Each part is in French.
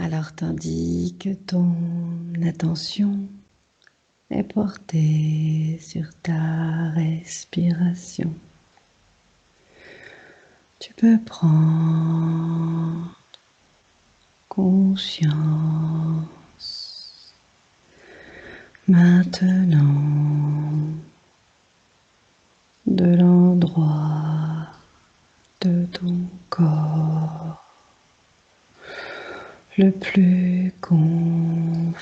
Alors, tandis que ton attention est portée sur ta respiration, tu peux prendre conscience maintenant de l'endroit de ton corps le plus confortable,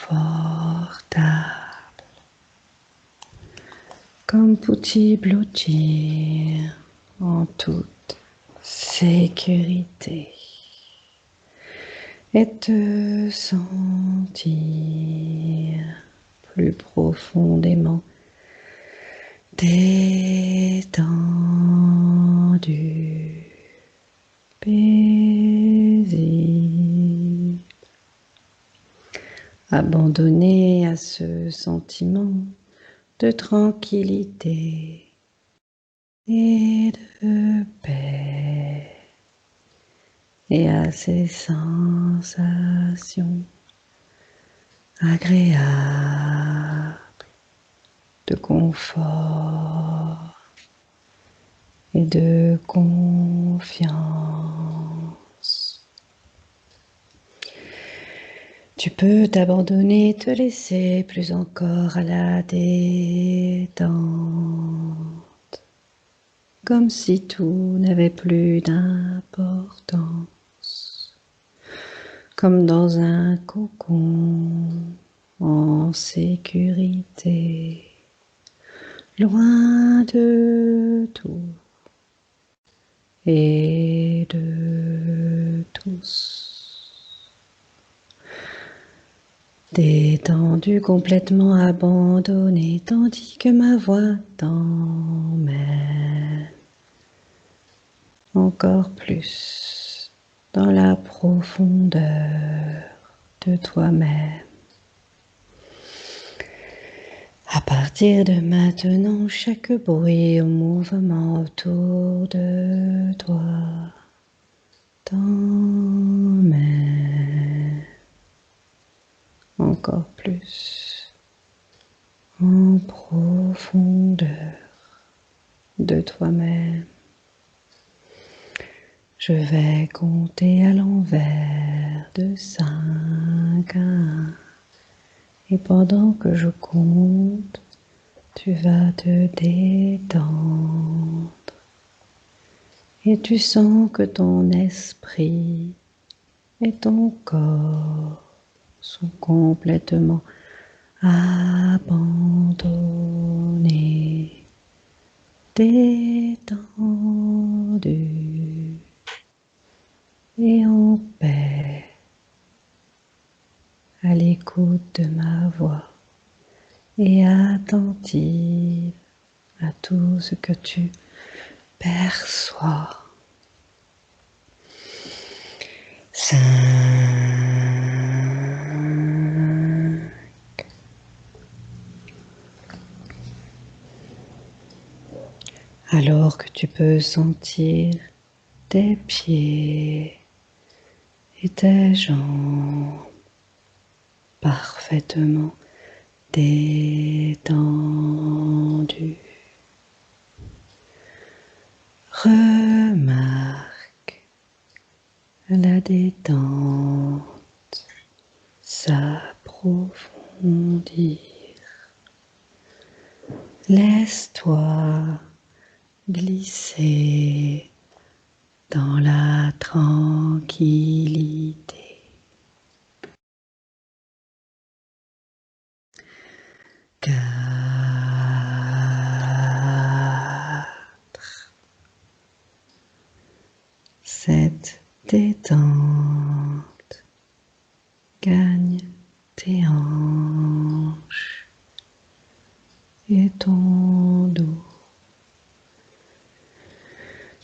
comme pour t'y blottir en toute sécurité et te sentir plus profondément détendu, paisible, abandonné à ce sentiment de tranquillité et de paix et à ces sensations agréables de confort et de confiance. Tu peux t'abandonner, te laisser plus encore à la détente, comme si tout n'avait plus d'importance, comme dans un cocon en sécurité, loin de tout et de tous. Détendu, complètement abandonné, tandis que ma voix t'emmène encore plus dans la profondeur de toi-même. À partir de maintenant, chaque bruit ou mouvement autour de toi t'emmène encore plus en profondeur de toi-même. Je vais compter à l'envers de 5 à 1. Et pendant que je compte, tu vas te détendre. Et tu sens que ton esprit et ton corps sont complètement abandonnés, détendus et en paix, à l'écoute de ma voix et attentive à tout ce que tu perçois. 5, 4, Alors que tu peux sentir tes pieds et tes jambes parfaitement détendus. Remarque la détente s'approfondir. Laisse-toi glisser dans la tranquillité. 4. Cette détente gagne tes hanches et ton dos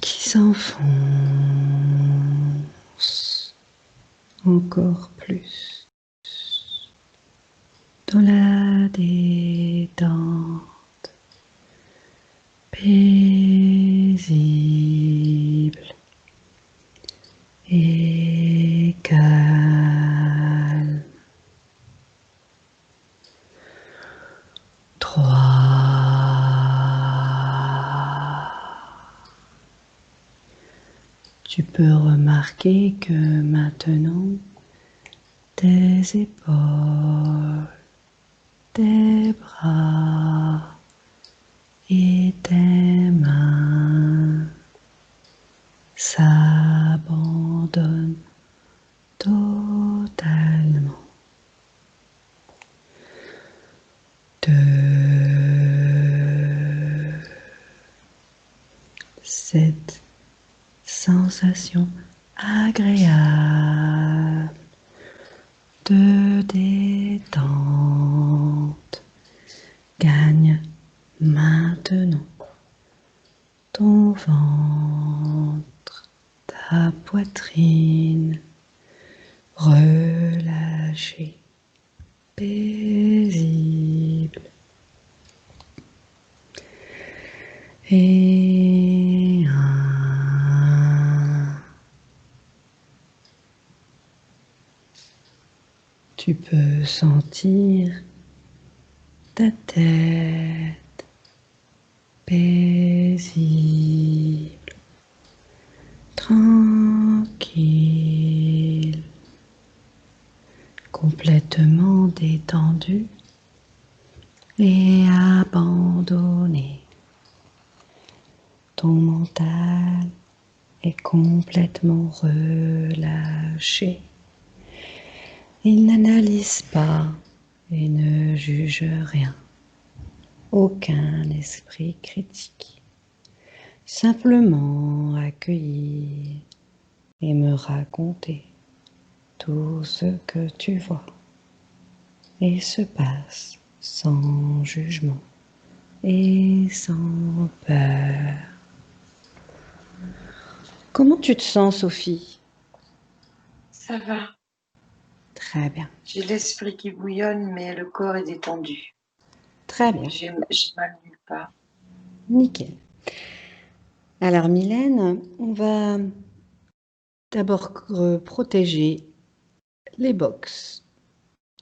qui s'enfonce encore plus dans la détente paisible et calme. 3. Tu peux remarquer que maintenant, tes épaules, tes bras et tes mains s'abandonnent totalement. 2. Cette sensation agréable de détente gagne maintenant ton ventre, ta poitrine relâchée, paisible. Et 1. Tu peux sentir ta tête paisible, tranquille, complètement détendue et abandonnée. Ton mental est complètement relâché. Il n'analyse pas et ne juge rien. Aucun esprit critique. Simplement accueillir et me raconter tout ce que tu vois. Et se passe sans jugement et sans peur. Comment tu te sens, Sophie? Ça va. Très bien. J'ai l'esprit qui bouillonne, mais le corps est détendu. Très bien. J'ai mal nulle part. Nickel. Alors, Mylène, on va d'abord protéger les box.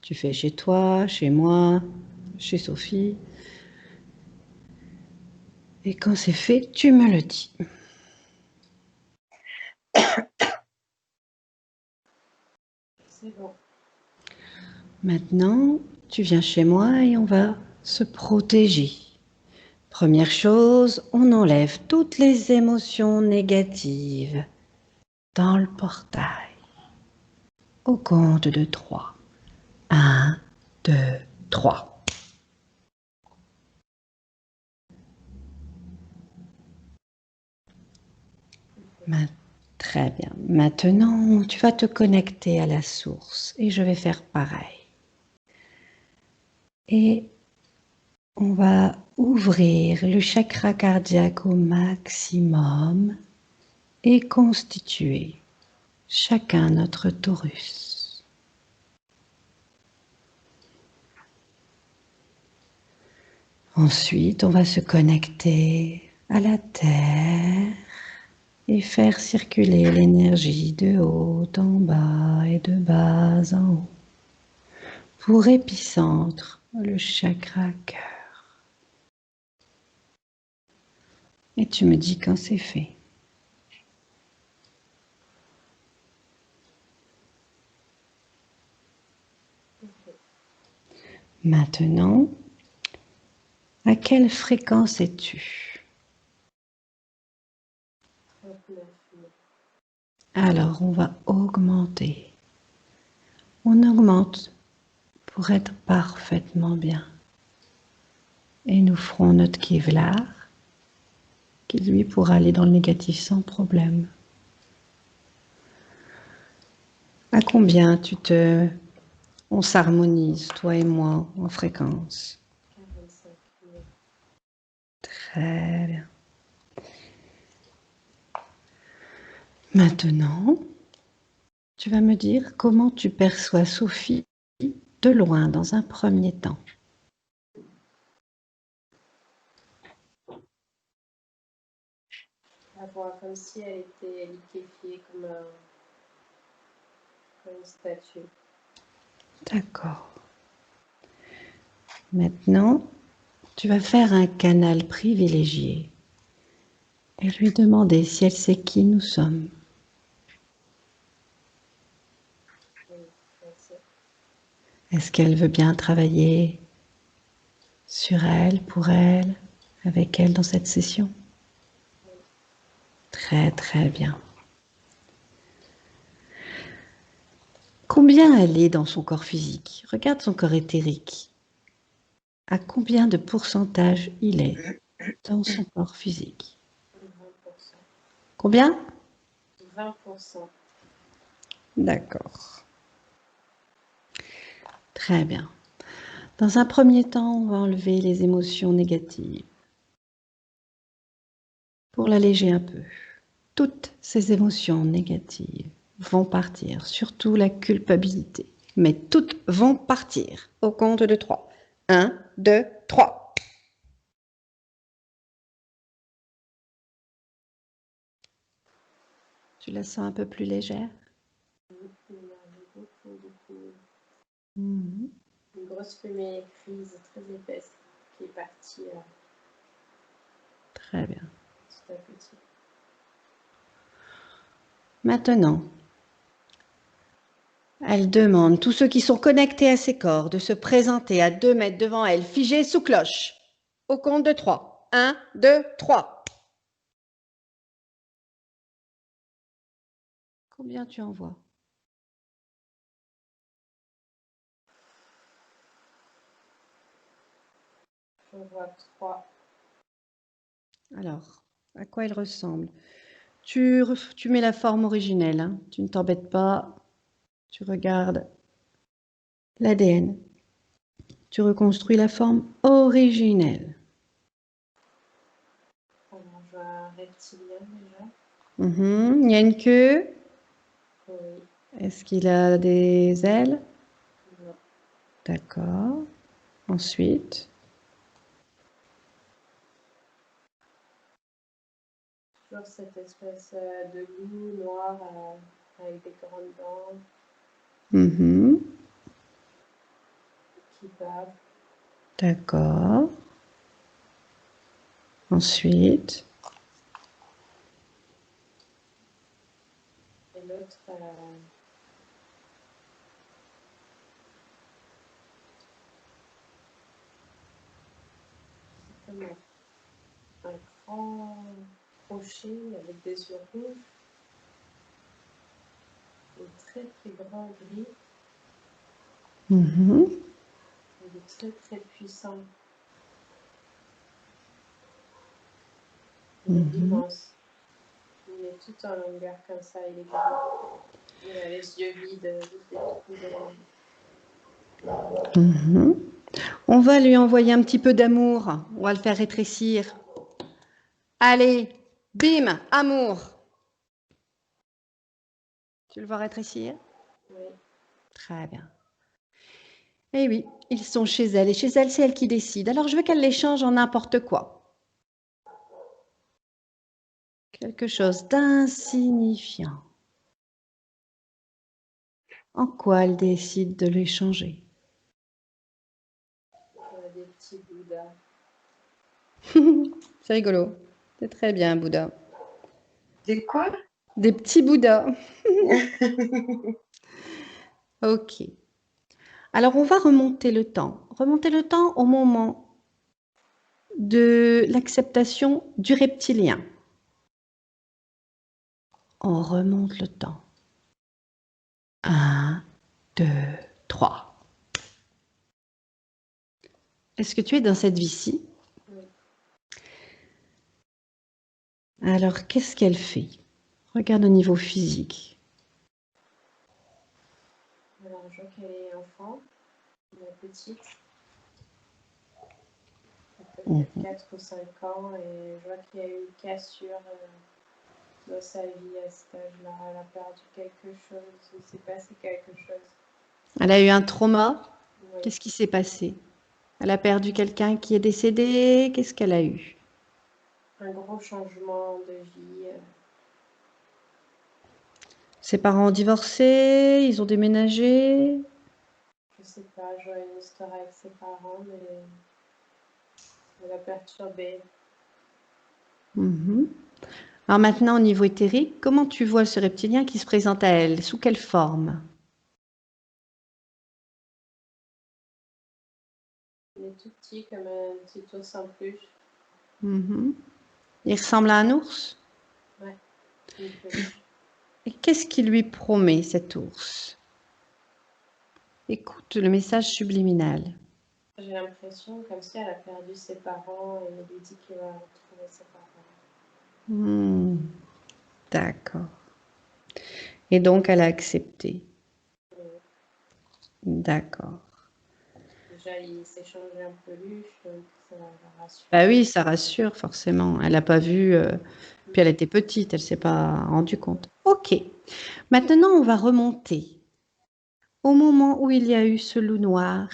Tu fais chez toi, chez moi, chez Sophie. Et quand c'est fait, tu me le dis. C'est bon. Maintenant, tu viens chez moi et on va se protéger. Première chose, on enlève toutes les émotions négatives dans le portail. Au compte de 3. 1, 2, 3. Très bien. Maintenant, tu vas te connecter à la source et je vais faire pareil. Et on va ouvrir le chakra cardiaque au maximum et constituer chacun notre torus. Ensuite, on va se connecter à la terre et faire circuler l'énergie de haut en bas et de bas en haut. Pour épicentre, le chakra cœur. Et tu me dis quand c'est fait. Maintenant, à quelle fréquence es-tu? Alors, on va augmenter. On augmente pour être parfaitement bien. Et nous ferons notre Kevlar, qui lui pourra aller dans le négatif sans problème. À combien on s'harmonise, toi et moi, en fréquence? 45 000. Très bien. Maintenant, tu vas me dire comment tu perçois Sophie de loin dans un premier temps. La voix comme si elle était liquéfiée comme une statue. D'accord. Maintenant, tu vas faire un canal privilégié et lui demander si elle sait qui nous sommes. Oui, merci. Est-ce qu'elle veut bien travailler sur elle, pour elle, avec elle dans cette session? Très très bien. Combien elle est dans son corps physique? Regarde son corps éthérique. À combien de pourcentage il est dans son corps physique? 20%. Combien? 20%. D'accord. Très bien. Dans un premier temps, on va enlever les émotions négatives pour l'alléger un peu. Toutes ces émotions négatives vont partir, surtout la culpabilité. Mais toutes vont partir au compte de 3. 1, 2, 3. Tu la sens un peu plus légère? Une grosse fumée grise très épaisse qui est partie Très bien. petit à petit. Maintenant, elle demande tous ceux qui sont connectés à ces corps de se présenter à 2 mètres devant elle, figés sous cloche, au compte de 3. 1, 2, 3. Combien tu en vois? J'en vois 3. Alors, à quoi il ressemble? Tu mets la forme originelle, hein. Tu ne t'embêtes pas, tu regardes l'ADN, tu reconstruis la forme originelle. Alors, je vois un reptilien déjà. Il y a une queue. Oui. Est-ce qu'il a des ailes? Non. D'accord. Ensuite, Toujours cette espèce de loup noir avec des grandes dents qui bave. d'accord. Ensuite, Et l'autre, c'est comme un grand rocher avec des yeux rouges. Il est très très grand gris. Il est très très puissant. Il est immense. Il est tout en longueur comme ça, il est grand. Il a les yeux vides, juste des trous de... on va lui envoyer un petit peu d'amour. On va le faire rétrécir. Allez, bim, amour. Tu le vois rétrécir? Oui. Très bien. Eh oui, ils sont chez elle. Et chez elle, c'est elle qui décide. Alors, je veux qu'elle les change en n'importe quoi. quelque chose d'insignifiant. En quoi elle décide de l'échanger? Des petits Bouddhas. C'est rigolo. C'est très bien, Bouddha. Des quoi? Des petits Bouddhas. Ok. Alors, on va remonter le temps. Remonter le temps au moment de l'acceptation du reptilien. On remonte le temps. 1, 2, 3. Est-ce que tu es dans cette vie-ci? Oui. Alors, qu'est-ce qu'elle fait? Regarde au niveau physique. Alors, je vois qu'elle est enfant, elle est petite. Peut-être 4 ou 5 ans, et je vois qu'il y a eu une cassure dans sa vie à cet âge-là. Elle a perdu quelque chose, il s'est passé quelque chose. Elle a eu un trauma. Oui. Qu'est-ce qui s'est passé? Elle a perdu quelqu'un qui est décédé. Qu'est-ce qu'elle a eu? Un gros changement de vie. Ses parents ont divorcé, ils ont déménagé. Je sais pas, je vois une histoire avec ses parents, mais ça l'a perturbée. Mhm. Alors maintenant, au niveau éthérique, comment tu vois ce reptilien qui se présente à elle? Sous quelle forme? Il est tout petit, comme un petit ours en peluche. Mhm. Il ressemble à un ours? Ouais, une peluche. Et qu'est-ce qu'il lui promet, cet ours? Écoute le message subliminal. J'ai l'impression comme si elle a perdu ses parents et il lui dit qu'il va retrouver ses parents. D'accord. Et donc, elle a accepté. Oui. D'accord. Déjà, il s'est changé en peluche, donc ça la rassure. Bah oui, ça rassure forcément. Elle n'a pas vu, puis elle était petite, elle ne s'est pas rendue compte. Ok. Maintenant, on va remonter au moment où il y a eu ce loup noir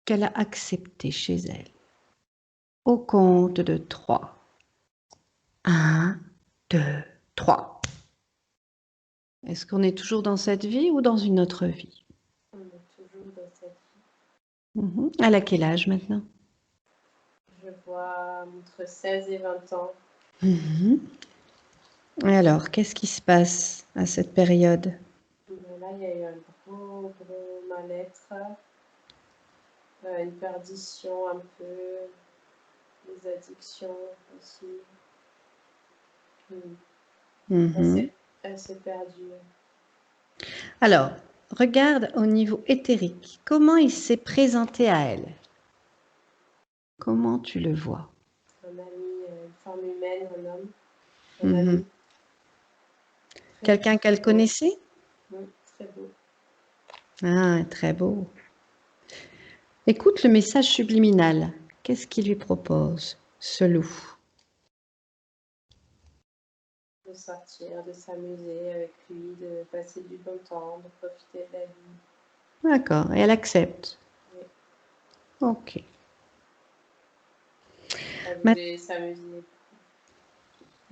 qu'elle a accepté chez elle. Au compte de 3. 1, 2, 3. Est-ce qu'on est toujours dans cette vie ou dans une autre vie? On est toujours dans cette vie. Elle a quel âge maintenant? Je vois entre 16 et 20 ans. Et alors, qu'est-ce qui se passe à cette période? Mais là, il y a eu un gros mal-être, une perdition un peu, des addictions aussi. Elle s'est perdue. Alors, regarde au niveau éthérique, comment il s'est présenté à elle? Comment tu le vois? Un ami, une forme humaine, un homme, un Mhm. ami. Quelqu'un qu'elle beau. connaissait? Oui, très beau. Ah, très beau. Écoute le message subliminal. Qu'est-ce qu'il lui propose, ce loup? De sortir, de s'amuser avec lui, de passer du bon temps, de profiter de la vie. D'accord, et elle accepte. Oui. Ok. Elle voulait s'amuser.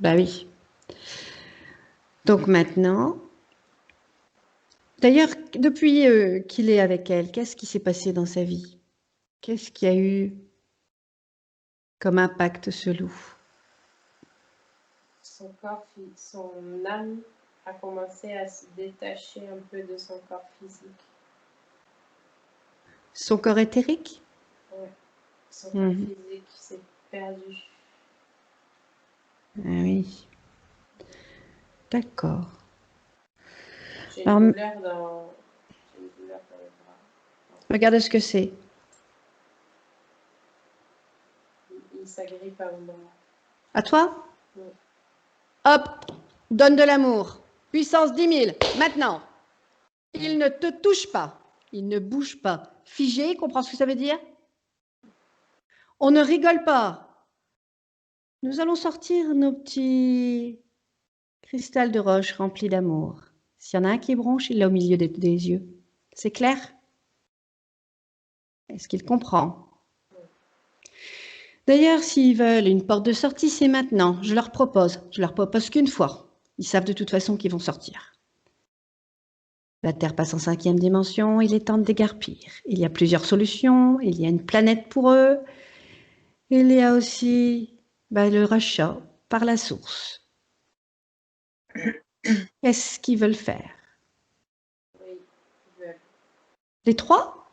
Bah oui. Donc maintenant, d'ailleurs, depuis qu'il est avec elle, qu'est-ce qui s'est passé dans sa vie? Qu'est-ce qui a eu comme impact ce loup? Son corps, son âme a commencé à se détacher un peu de son corps physique. Son corps éthérique? Ouais. Son corps physique s'est perdu. Ah oui. D'accord. J'ai une douleur dans les bras. Regarde ce que c'est. Il s'agrippe à mon bras. À toi? Oui. Hop, donne de l'amour. Puissance 10 000, maintenant. Il ne te touche pas. Il ne bouge pas. Figé, comprends ce que ça veut dire? On ne rigole pas. Nous allons sortir nos petits cristals de roche remplis d'amour. S'il y en a un qui bronche, il l'a au milieu des yeux. C'est clair? Est-ce qu'il comprend? D'ailleurs, s'ils veulent une porte de sortie, c'est maintenant. Je leur propose. Je leur propose qu'une fois. Ils savent de toute façon qu'ils vont sortir. La Terre passe en 5e dimension, il est temps de déguerpir. Il y a plusieurs solutions, il y a une planète pour eux. Il y a aussi le rachat par la source. Qu'est-ce qu'ils veulent faire? Oui, ils veulent. Les trois?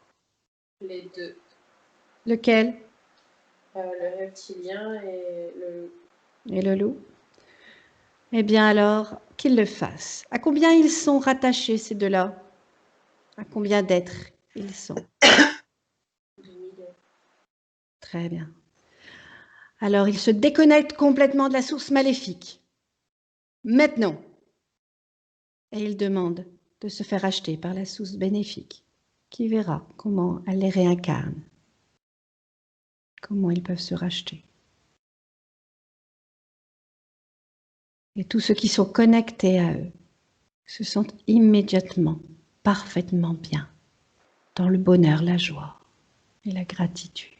Les deux. Lequel? Le reptilien et le... Et le loup? Eh bien alors, qu'ils le fassent. À combien ils sont rattachés, ces deux-là? À combien d'êtres ils sont? 2 millions. Très bien. Alors, ils se déconnectent complètement de la source maléfique. Maintenant. Et ils demandent de se faire acheter par la source bénéfique, qui verra comment elle les réincarne. Comment ils peuvent se racheter. Et tous ceux qui sont connectés à eux se sentent immédiatement, parfaitement bien, dans le bonheur, la joie et la gratitude.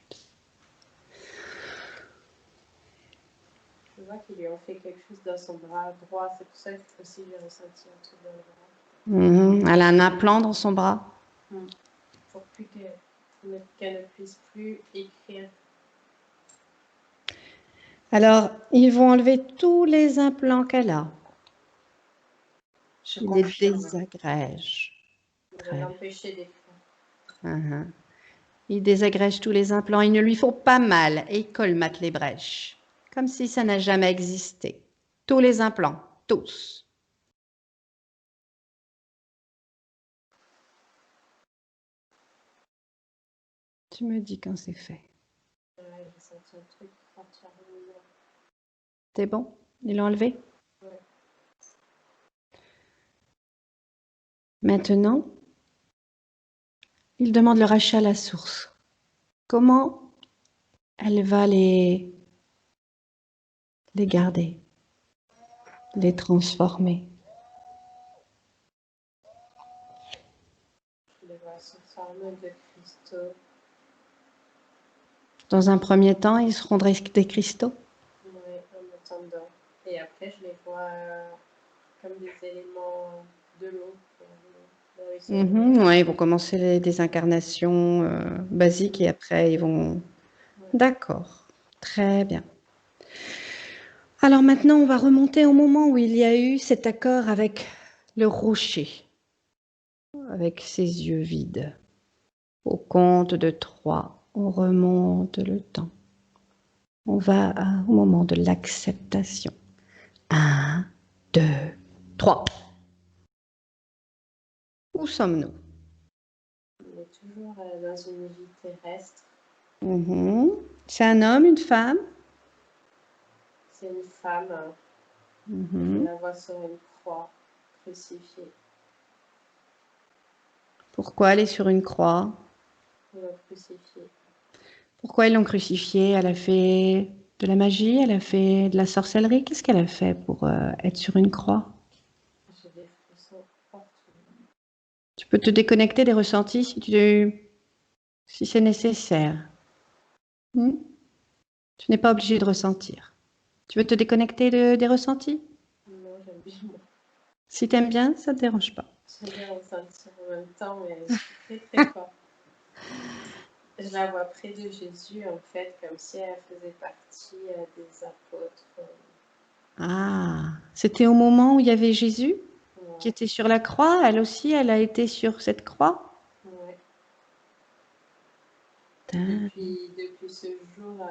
Je vois qu'ils lui ont fait quelque chose dans son bras droit. C'est pour ça que aussi j'ai ressenti un truc dans le bras. Elle a un implant dans son bras. Pour plus qu'elle ne puisse plus écrire. Alors, ils vont enlever tous les implants qu'elle a. Je Ils les confirme. désagrègent. Ils Très veulent bien. l'empêcher d'écrire. Ils désagrègent tous les implants. Ils ne lui font pas mal et ils colmatent les brèches. Comme si ça n'a jamais existé. Tous les implants. Tous. Tu me dis quand c'est fait. Ouais, j'ai senti un truc partir de moi. C'est bon? Ils l'ont enlevé? Ouais. Maintenant, ils demandent le rachat à la source. Comment elle va les garder, les transformer? Je les vois sous forme de cristaux. Dans un premier temps, ils seront des cristaux. Ouais, en attendant. Et après, je les vois comme des éléments de l'eau. Ouais, ils vont commencer les désincarnations basiques et après ils vont... Ouais. D'accord, très bien. Alors maintenant, on va remonter au moment où il y a eu cet accord avec le rocher, avec ses yeux vides. Au compte de 3, on remonte le temps. On va au moment de l'acceptation. 1, 2, 3. Où sommes-nous? On est toujours dans une vie terrestre. C'est un homme, une femme? C'est une femme. Je la vois sur une croix, crucifiée. Pourquoi elle est sur une croix? Ils l'ont crucifiée. Pourquoi ils l'ont crucifiée? Elle a fait de la magie? Elle a fait de la sorcellerie? Qu'est-ce qu'elle a fait pour être sur une croix? J'ai des frissons partout. Tu peux te déconnecter des ressentis si c'est nécessaire. Tu n'es pas obligé de ressentir. Tu veux te déconnecter des ressentis? Non, j'aime bien. Si tu aimes bien, ça ne te dérange pas. J'aime bien ressentir en même temps, mais très très fort. Je la vois près de Jésus, en fait, comme si elle faisait partie des apôtres. Ah, c'était au moment où il y avait Jésus qui Ouais. était sur la croix. Elle aussi, elle a été sur cette croix. Ouais. Putain. Depuis ce jour,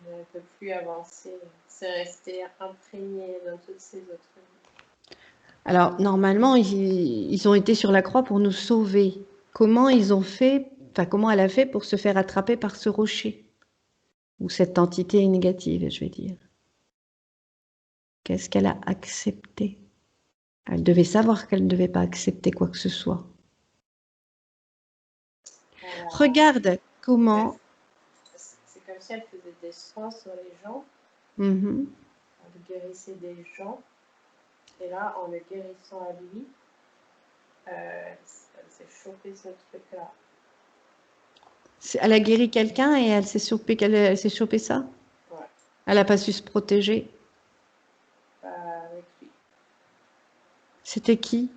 je ne peux plus avancer. C'est resté imprégné dans toutes ces autres vies. Alors, normalement, ils ont été sur la croix pour nous sauver. Comment ils ont fait, enfin, comment elle a fait pour se faire attraper par ce rocher? Ou cette entité négative, je vais dire. Qu'est-ce qu'elle a accepté? Elle devait savoir qu'elle ne devait pas accepter quoi que ce soit. Regarde comment... C'est comme si elle faisait des soins sur les gens. Elle Elle guérissait des gens. Et là, en le guérissant à lui, elle s'est chopée ce truc-là. Elle a guéri quelqu'un et elle s'est chopé ça? Ouais, Elle n'a pas su se protéger. pas avec lui. C'était qui?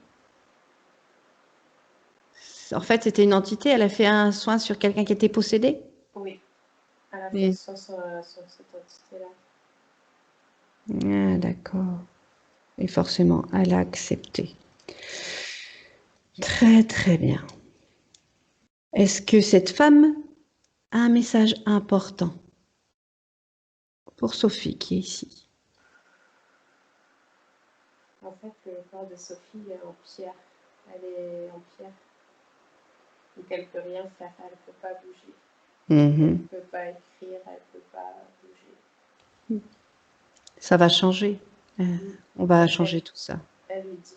En fait, c'était une entité. Elle a fait un soin sur quelqu'un qui était possédé? Oui, elle a fait Et... sur cette entité-là. Ah, d'accord. Et forcément, elle a accepté. Très, très bien. Est-ce que cette femme a un message important pour Sophie qui est ici? En fait, le corps de Sophie est en pierre. Elle est en pierre. Donc elle ne peut rien faire, elle ne peut pas bouger. Elle ne peut pas écrire, elle ne peut pas bouger. Ça va changer. On va changer tout ça. Elle lui dit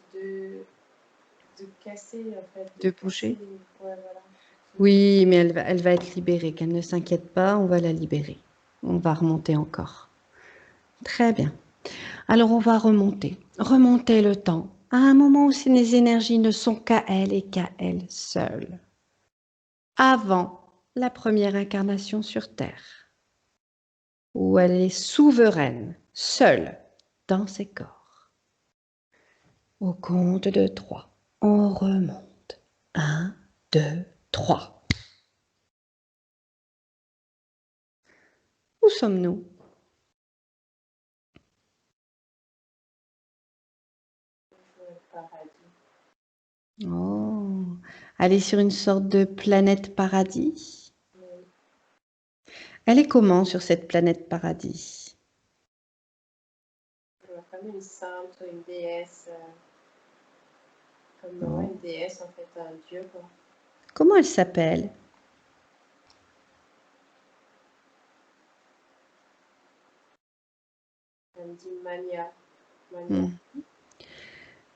de casser, en fait. De bouger? Casser. Ouais, voilà. Oui, mais elle va être libérée. Qu'elle ne s'inquiète pas, on va la libérer. On va remonter encore. Très bien. Alors on va remonter. Remonter le temps. À un moment où les énergies ne sont qu'à elle et qu'à elle seule. Avant la première incarnation sur Terre. Où elle est souveraine, seule, dans ses corps. Au compte de 3, on remonte. 1, 2, 3. Où sommes-nous? Oh, elle est sur une sorte de planète paradis. Elle est comment sur cette planète paradis? Comme une sainte, une déesse. Comme Oh. une déesse, en fait, un dieu, quoi. Comment elle s'appelle? Elle me dit Mania.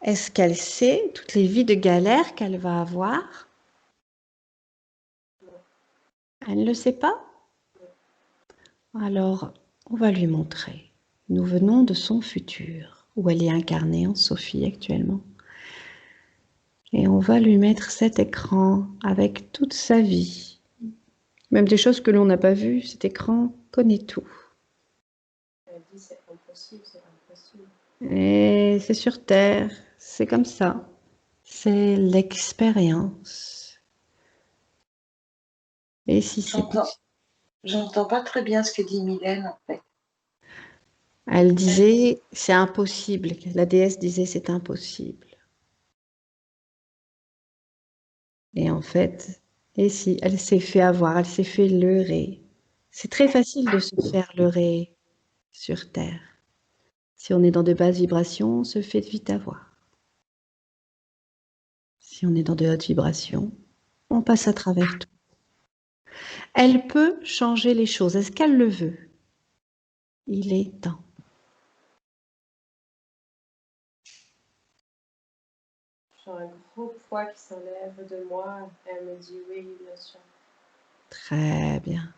Est-ce qu'elle sait toutes les vies de galère qu'elle va avoir? Non. Elle ne le sait pas? Non. Alors, on va lui montrer. Nous venons de son futur, où elle est incarnée en Sophie actuellement. Et on va lui mettre cet écran avec toute sa vie. Même des choses que l'on n'a pas vues, cet écran connaît tout. Elle dit c'est impossible, c'est impossible. Et c'est sur Terre, c'est comme ça. C'est l'expérience. Et si c'est possible? J'entends pas très bien ce que dit Mylène, en fait. Elle disait, c'est impossible. La déesse disait, c'est impossible. Et en fait, et si, elle s'est fait avoir, elle s'est fait leurrer. C'est très facile de se faire leurrer sur Terre. Si on est dans de basses vibrations, on se fait vite avoir. Si on est dans de hautes vibrations, on passe à travers tout. Elle peut changer les choses. Est-ce qu'elle le veut? Il est temps. J'ai un gros poids qui s'enlève de moi. Elle me dit oui, bien sûr. Très bien.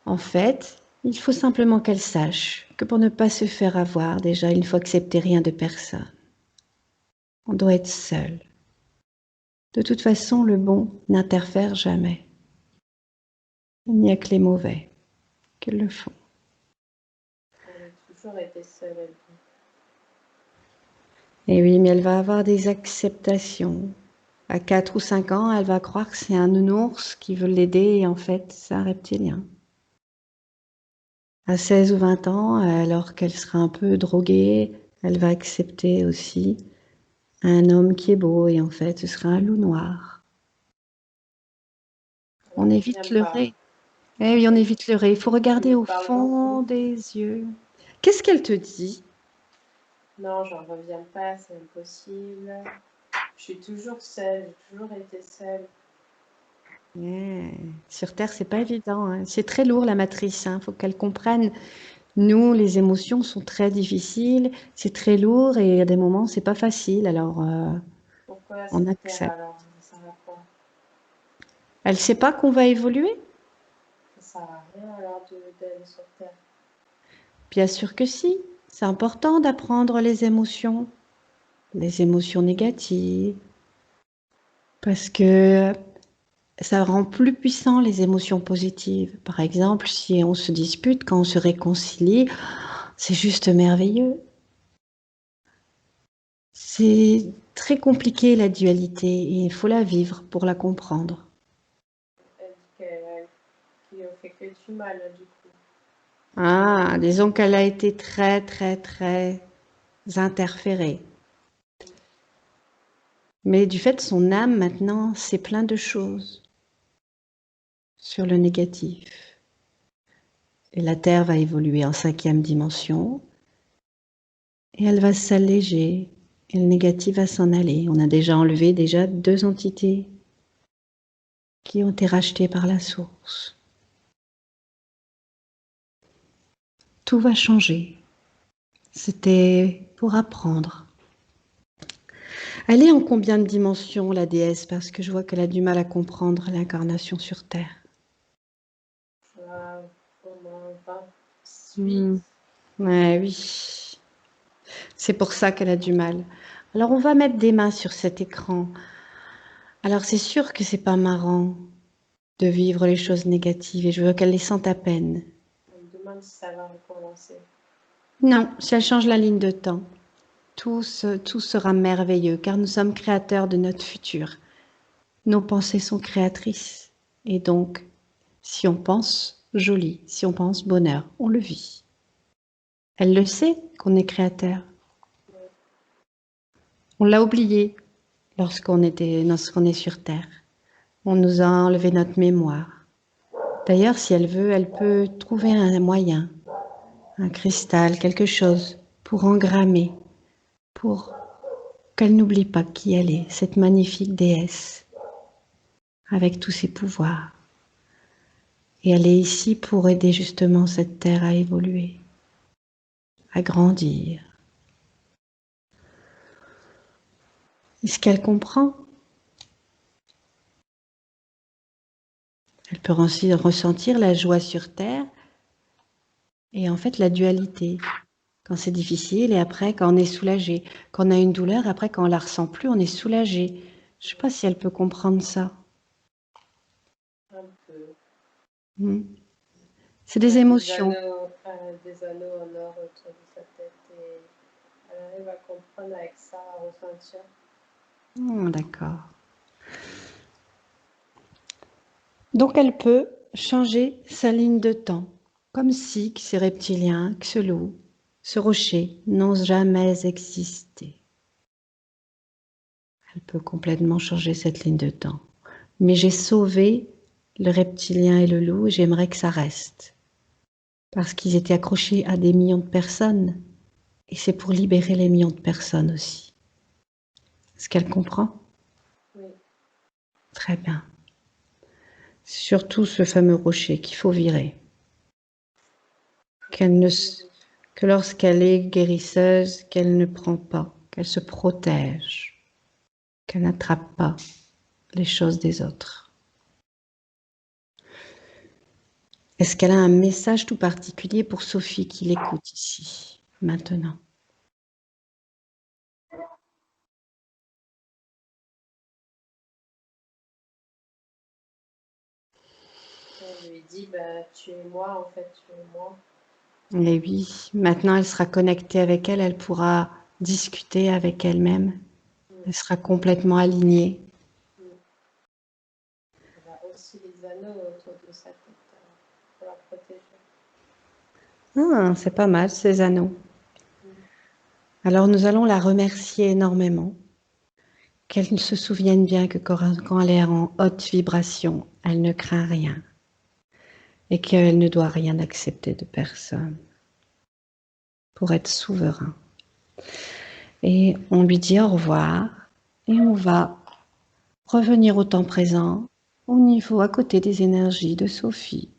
En fait, il faut simplement qu'elle sache que pour ne pas se faire avoir, déjà, il ne faut accepter rien de personne. On doit être seul. De toute façon, le bon n'interfère jamais. Il n'y a que les mauvais qui le font. Elle a toujours été seule, elle dit. Et oui, mais elle va avoir des acceptations. À 4 ou 5 ans, elle va croire que c'est un nounours qui veut l'aider et en fait, c'est un reptilien. À 16 ou 20 ans, alors qu'elle sera un peu droguée, elle va accepter aussi un homme qui est beau et en fait, ce sera un loup noir. On évite leurrer. Eh oui, on évite leurrer. Il faut regarder au fond des yeux. Qu'est-ce qu'elle te dit? Non, j'en reviens pas, c'est impossible. Je suis toujours seule, j'ai toujours été seule. Sur Terre, c'est pas évident, hein. C'est très lourd la matrice. Il faut qu'elle comprenne. Nous, les émotions sont très difficiles. C'est très lourd et à des moments, c'est pas facile. Alors, Pourquoi on cette Terre accepte. alors? Ça sert à quoi? Elle sait pas qu'on va évoluer? Ça sert à rien alors d'aller sur Terre. Bien sûr que si. C'est important d'apprendre les émotions négatives. Parce que ça rend plus puissant les émotions positives. Par exemple, si on se dispute, quand on se réconcilie, c'est juste merveilleux. C'est très compliqué la dualité et il faut la vivre pour la comprendre. Elle dit qu'il ne fait que du mal, du coup. Ah, disons qu'elle a été très, très, très interférée. Mais du fait, son âme, maintenant, c'est plein de choses sur le négatif. Et la Terre va évoluer en 5e dimension et elle va s'alléger et le négatif va s'en aller. On a déjà enlevé 2 entités qui ont été rachetées par la source. Tout va changer. C'était pour apprendre. Elle est en combien de dimensions, la déesse? Parce que je vois qu'elle a du mal à comprendre l'incarnation sur Terre. Au moins 28. Ouais, oui. C'est pour ça qu'elle a du mal. Alors, on va mettre des mains sur cet écran. Alors, c'est sûr que c'est pas marrant de vivre les choses négatives et je veux qu'elle les sente à peine. On me demande si ça va recommencer. Non, si elle change la ligne de temps, tout sera merveilleux car nous sommes créateurs de notre futur. Nos pensées sont créatrices et donc, si on pense joli, si on pense bonheur, on le vit. Elle le sait qu'on est créateur. On l'a oublié lorsqu'on est sur Terre. On nous a enlevé notre mémoire. D'ailleurs, si elle veut, elle peut trouver un moyen, un cristal, quelque chose pour engrammer, pour qu'elle n'oublie pas qui elle est, cette magnifique déesse, avec tous ses pouvoirs. Et elle est ici pour aider justement cette terre à évoluer, à grandir. Est-ce qu'elle comprend? Elle peut aussi ressentir la joie sur terre et en fait la dualité. Quand c'est difficile et après quand on est soulagé. Quand on a une douleur, après quand on la ressent plus, on est soulagé. Je sais pas si elle peut comprendre ça. Un peu. C'est des émotions. Des anneaux en or autour de sa tête et elle arrive à comprendre avec ça, à ressentir. D'accord. Donc elle peut changer sa ligne de temps, comme si ces reptiliens, que ce loup, ce rocher n'ont jamais existé. Elle peut complètement changer cette ligne de temps. Mais j'ai sauvé le reptilien et le loup et j'aimerais que ça reste. Parce qu'ils étaient accrochés à des millions de personnes. Et c'est pour libérer les millions de personnes aussi. Est-ce qu'elle comprend? Oui. Très bien. Surtout ce fameux rocher qu'il faut virer. Que lorsqu'elle est guérisseuse, qu'elle ne prend pas, qu'elle se protège, qu'elle n'attrape pas les choses des autres. Est-ce qu'elle a un message tout particulier pour Sophie qui l'écoute ici, maintenant? Elle lui dit, tu es moi, en fait, tu es moi. Et oui, maintenant elle sera connectée avec elle, elle pourra discuter avec elle-même. Elle sera complètement alignée. Elle a aussi les anneaux autour de sa tête pour la protéger. Ah, c'est pas mal ces anneaux. Alors nous allons la remercier énormément. Qu'elle se souvienne bien que quand elle est en haute vibration, elle ne craint rien. Et qu'elle ne doit rien accepter de personne pour être souverain. Et on lui dit au revoir et on va revenir au temps présent, au niveau à côté des énergies de Sophie,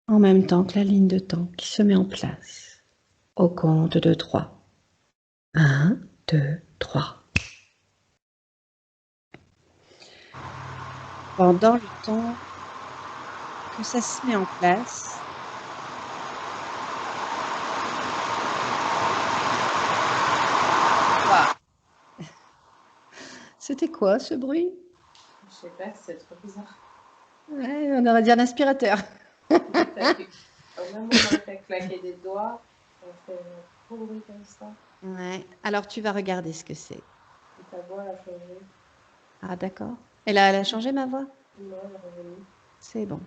en même temps que la ligne de temps qui se met en place. Au compte de 3. 1, 2, 3. Pendant le temps que ça se met en place, c'était quoi ce bruit? Je sais pas, c'est trop bizarre. Ouais, on aurait dit un aspirateur. Au même moment que tu as claqué des doigts, ça fait un gros bruit comme ça. Ouais. Alors, tu vas regarder ce que c'est. Et ta voix a changé. Ah, d'accord. Elle a changé ma voix? Non, elle est revenue. C'est bon.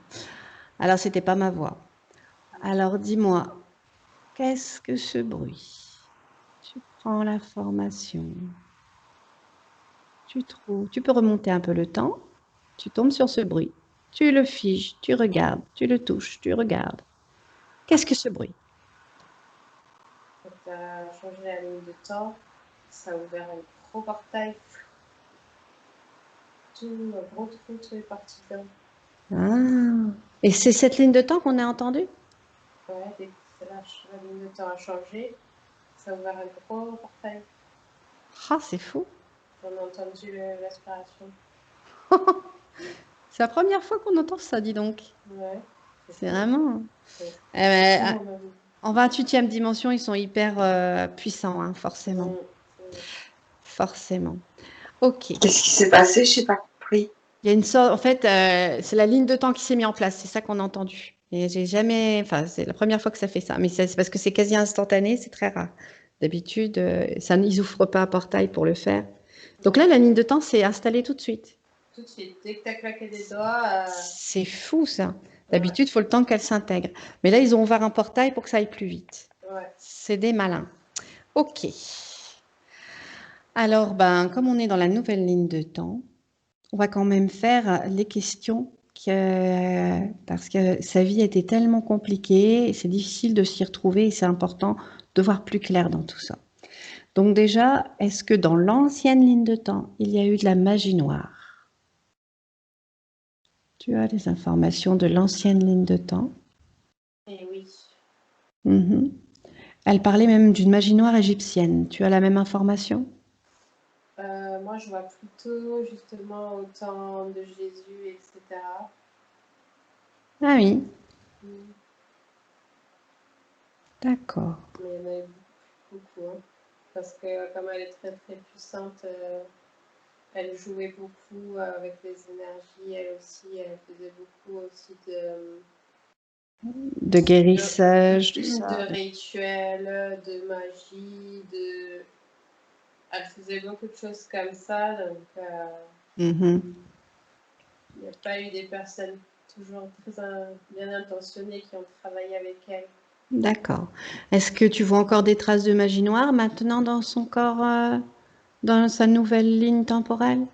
Alors, c'était pas ma voix. Alors, dis-moi, qu'est-ce que ce bruit? Tu prends l'information. Tu trouves. Tu peux remonter un peu le temps. Tu tombes sur ce bruit. Tu le figes, tu regardes, tu le touches, tu regardes. Qu'est-ce que ce bruit? Quand tu as changé la ligne de temps, ça a ouvert un gros portail. Tout, un gros trou, tout est parti dedans. Ah. Et c'est cette ligne de temps qu'on a entendue? Ouais, dès que la ligne de temps a changé, ça a ouvert un gros portail. Ah, c'est fou. On a entendu l'aspiration. C'est la première fois qu'on entend ça, dis donc. Ouais. C'est vraiment. Ouais. En 28e dimension, ils sont hyper puissants, hein, forcément. Forcément. Ok. Qu'est-ce qui s'est passé? Je n'ai pas compris. Il y a une sorte, en fait, c'est la ligne de temps qui s'est mise en place. C'est ça qu'on a entendu. Et j'ai jamais, enfin, c'est la première fois que ça fait ça. Mais c'est parce que c'est quasi instantané, c'est très rare. D'habitude, ils n'ouvrent pas un portail pour le faire. Donc là, la ligne de temps s'est installée tout de suite. Tout de suite, dès que tu as claqué des doigts. C'est fou, ça. D'habitude, il faut le temps qu'elle s'intègre. Mais là, ils ont ouvert un portail pour que ça aille plus vite. Ouais. C'est des malins. Ok. Alors, ben, comme on est dans la nouvelle ligne de temps, on va quand même faire les questions parce que sa vie était tellement compliquée, et c'est difficile de s'y retrouver et c'est important de voir plus clair dans tout ça. Donc déjà, est-ce que dans l'ancienne ligne de temps, il y a eu de la magie noire? Tu as les informations de l'ancienne ligne de temps? Et oui. Elle parlait même d'une magie noire égyptienne. Tu as la même information? Moi, je vois plutôt justement au temps de Jésus, etc. Ah oui. D'accord. Mais il y en a eu beaucoup. Hein. Parce que comme elle est très très puissante, elle jouait beaucoup avec les énergies. Elle aussi, elle faisait beaucoup aussi de guérissage, tout ça. De rituels, de magie, elle faisait beaucoup de choses comme ça. Donc, il n'y a pas eu des personnes toujours très bien intentionnées qui ont travaillé avec elle. D'accord. Est-ce que tu vois encore des traces de magie noire maintenant dans son corps, dans sa nouvelle ligne temporelle?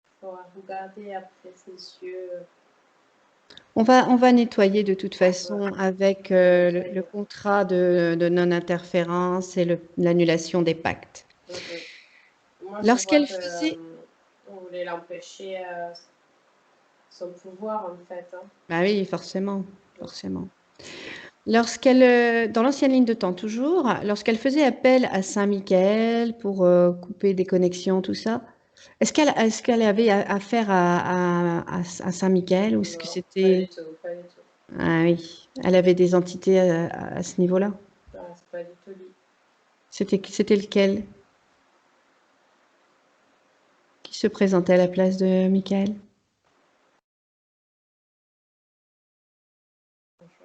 Il faudra regarder après ses yeux. On va nettoyer de toute façon avec le contrat de non-interférence et l'annulation des pactes. Moi, Lorsqu'elle faisait... on voulait l'empêcher son pouvoir, en fait. Hein. Bah oui, forcément, forcément. Dans l'ancienne ligne de temps toujours, lorsqu'elle faisait appel à Saint-Michel pour couper des connexions, tout ça, est-ce qu'elle avait affaire à Saint-Michel ou est-ce que c'était... Pas du tout. Ah oui, elle avait des entités à ce niveau-là? Ah, c'est pas du tout lui. C'était lequel qui se présentait à la place de Michael?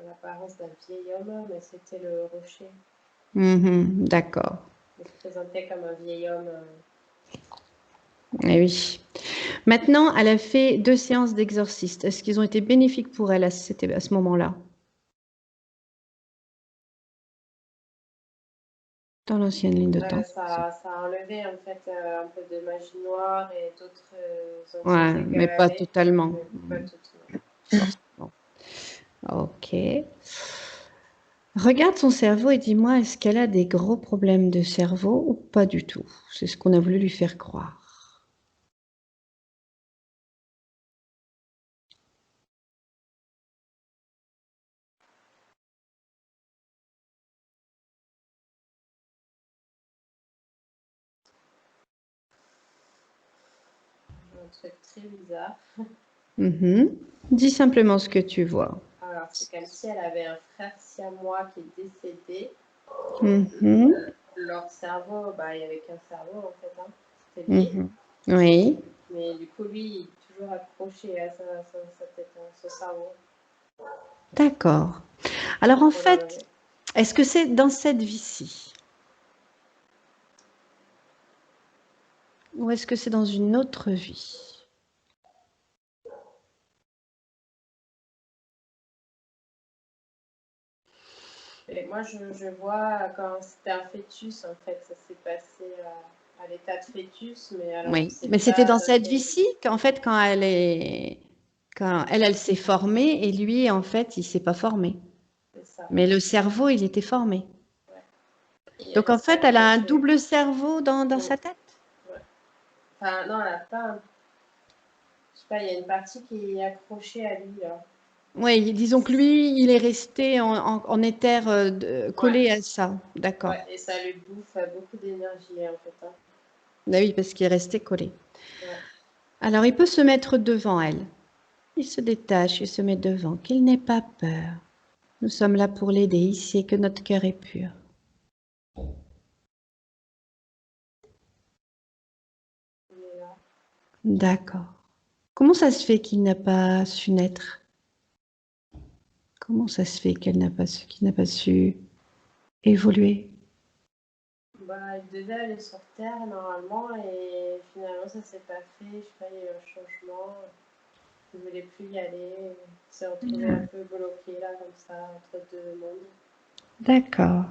L'apparence d'un vieil homme, mais c'était le rocher. D'accord. Il se présentait comme un vieil homme. Eh oui. Maintenant, elle a fait 2 séances d'exorciste. Est-ce qu'ils ont été bénéfiques pour elle à ce moment-là? Dans l'ancienne ligne de temps. Ça a enlevé en fait un peu de magie noire et d'autres Ouais, mais pas totalement. Pas totalement. Ok. Regarde son cerveau et dis-moi, est-ce qu'elle a des gros problèmes de cerveau ou pas du tout? C'est ce qu'on a voulu lui faire croire. Un truc très bizarre. Dis simplement ce que tu vois. Alors, c'est comme si elle avait un frère siamois qui est décédé Leur cerveau, il n'y avait qu'un cerveau en fait, hein. C'était lui. Oui. Mais du coup, lui, il est toujours accroché à sa tête, à son cerveau. D'accord. Alors en fait, est-ce que c'est dans cette vie-ci? Ou est-ce que c'est dans une autre vie? Et moi, je vois quand c'était un fêtus, en fait, ça s'est passé à l'état de fêtus, mais alors oui, mais c'était dans cette vie-ci qu'en fait, quand elle s'est formée, et lui, en fait, il s'est pas formé. C'est ça. Mais le cerveau, il était formé. Ouais. Donc en fait, elle a un double cerveau dans sa tête. Ouais. Enfin, non, elle n'a pas. Je sais pas, il y a une partie qui est accrochée à lui. Là. Oui, disons que lui, il est resté en éther collé à ça. D'accord. Ouais, et ça lui bouffe beaucoup d'énergie, en fait. Hein. Ben oui, parce qu'il est resté collé. Ouais. Alors, il peut se mettre devant elle. Il se détache, il se met devant. Qu'il n'ait pas peur. Nous sommes là pour l'aider ici et que notre cœur est pur. Il est là. D'accord. Comment ça se fait qu'il n'a pas su naître? Comment ça se fait qu'il n'a pas su évoluer? Il devait aller sur Terre normalement et finalement ça s'est pas fait. Je sais pas, il y a eu un changement. Il voulait plus y aller. Il s'est retrouvé un peu bloqué là comme ça entre deux mondes. D'accord.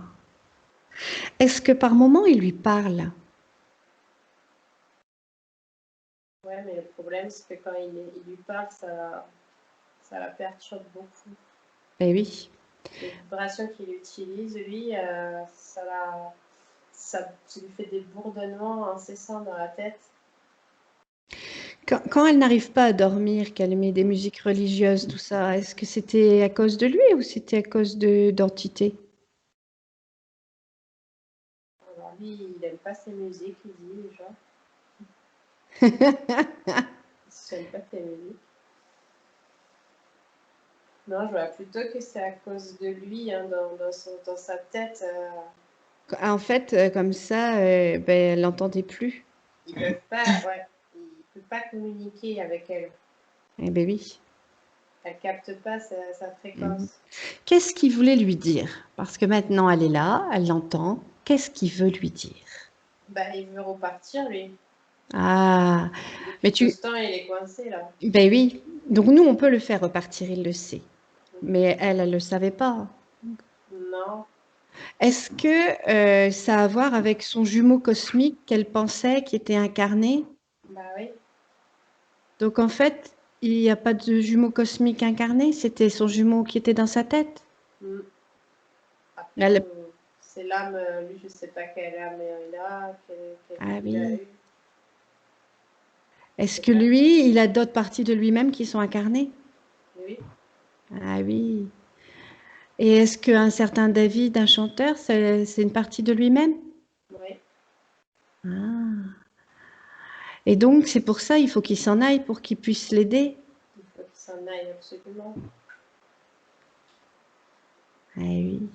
Est-ce que par moment il lui parle? Ouais, mais le problème c'est que quand il lui parle, ça la perturbe beaucoup. Eh oui. Les vibrations qu'il utilise, lui, ça lui fait des bourdonnements incessants dans la tête. Quand elle n'arrive pas à dormir, qu'elle met des musiques religieuses, tout ça, est-ce que c'était à cause de lui ou c'était à cause d'entité? Alors lui, il n'aime pas ces musiques, il dit déjà. J'aime pas tes musiques. Non, je vois plutôt que c'est à cause de lui, hein, dans sa tête. En fait, comme ça, elle l'entendait plus. Ils peuvent pas, ouais, il peut pas communiquer avec elle. Eh ben oui. Elle capte pas sa fréquence. Qu'est-ce qu'il voulait lui dire? Parce que maintenant, elle est là, elle l'entend. Qu'est-ce qu'il veut lui dire? Il veut repartir, lui. Ah, mais Depuis tout ce temps, il est coincé, là. Ben oui. Donc nous, on peut le faire repartir, il le sait. Mais elle le savait pas. Non. Est-ce que ça a à voir avec son jumeau cosmique qu'elle pensait qui était incarné? Oui. Donc en fait, il n'y a pas de jumeau cosmique incarné, c'était son jumeau qui était dans sa tête. Après, c'est l'âme, lui, je sais pas quelle âme il a, Ah il a oui. eu. Est-ce que lui, il a d'autres parties de lui-même qui sont incarnées? Oui. Ah oui. Et est-ce qu'un certain David, un chanteur, c'est une partie de lui-même? Oui. Ah. Et donc, c'est pour ça, il faut qu'il s'en aille pour qu'il puisse l'aider. Il faut qu'il s'en aille absolument. Ah oui.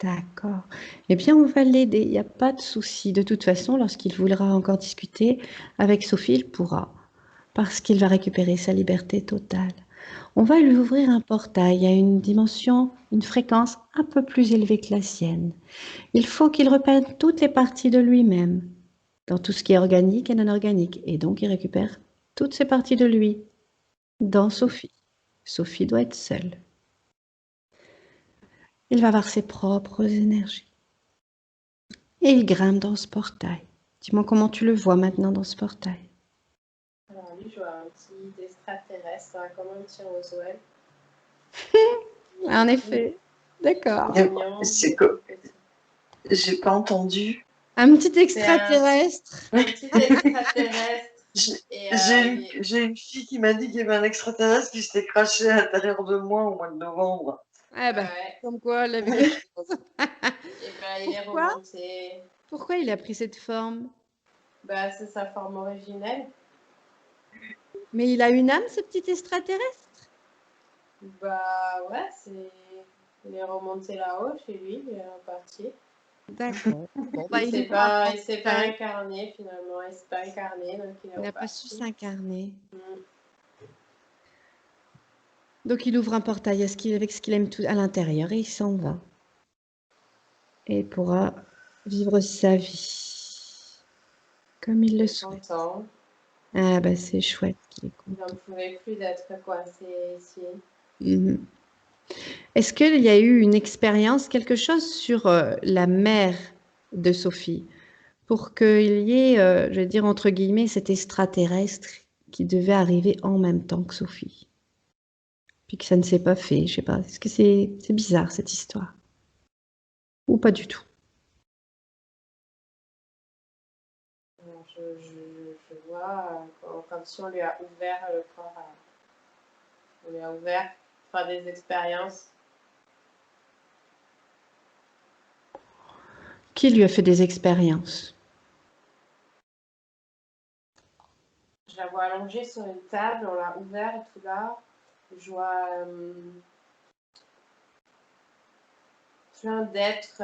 D'accord. Eh bien, on va l'aider, il n'y a pas de souci. De toute façon, lorsqu'il voudra encore discuter avec Sophie, il pourra, parce qu'il va récupérer sa liberté totale. On va lui ouvrir un portail à une dimension, une fréquence un peu plus élevée que la sienne. Il faut qu'il reprenne toutes les parties de lui-même, dans tout ce qui est organique et non organique, et donc il récupère toutes ces parties de lui dans Sophie. Sophie doit être seule. Il va avoir ses propres énergies. Et il grimpe dans ce portail. Dis-moi comment tu le vois maintenant dans ce portail. Alors lui, je vois un petit extraterrestre, comme un petit Roswell. En effet. D'accord. C'est quoi? J'ai pas entendu. Un petit extraterrestre. Un petit extraterrestre. J'ai une fille qui m'a dit qu'il y avait un extraterrestre qui s'était craché à l'intérieur de moi au mois de novembre. Ah ben, comme quoi, elle avait quelque chose. Et il est remonté. Pourquoi il a pris cette forme? C'est sa forme originelle. Mais il a une âme, ce petit extraterrestre? Ouais, c'est... Il est remonté là-haut chez lui, il est reparti. D'accord. Bon, bah, Il il s'est pas incarné finalement, il s'est pas incarné, donc il est Il n'a pas su reparti. s'incarner. Mm. Donc il ouvre un portail avec ce qu'il aime tout à l'intérieur et il s'en va. Et il pourra vivre sa vie comme il le souhaite. Content. Ah bah c'est chouette qu'il est Il n'en content. pouvait plus d'être coincé ici. Mhm. Est-ce qu'il y a eu une expérience, quelque chose sur la mère de Sophie pour qu'il y ait, je vais dire entre guillemets, cet extraterrestre qui devait arriver en même temps que Sophie? Puis que ça ne s'est pas fait, je sais pas. Est-ce que c'est bizarre cette histoire? Ou pas du tout? Alors, je vois comme si on lui a ouvert le corps. On lui a ouvert faire des expériences. Qui lui a fait des expériences? Je la vois allongée sur une table, on l'a ouvert et tout là. Je vois plein d'êtres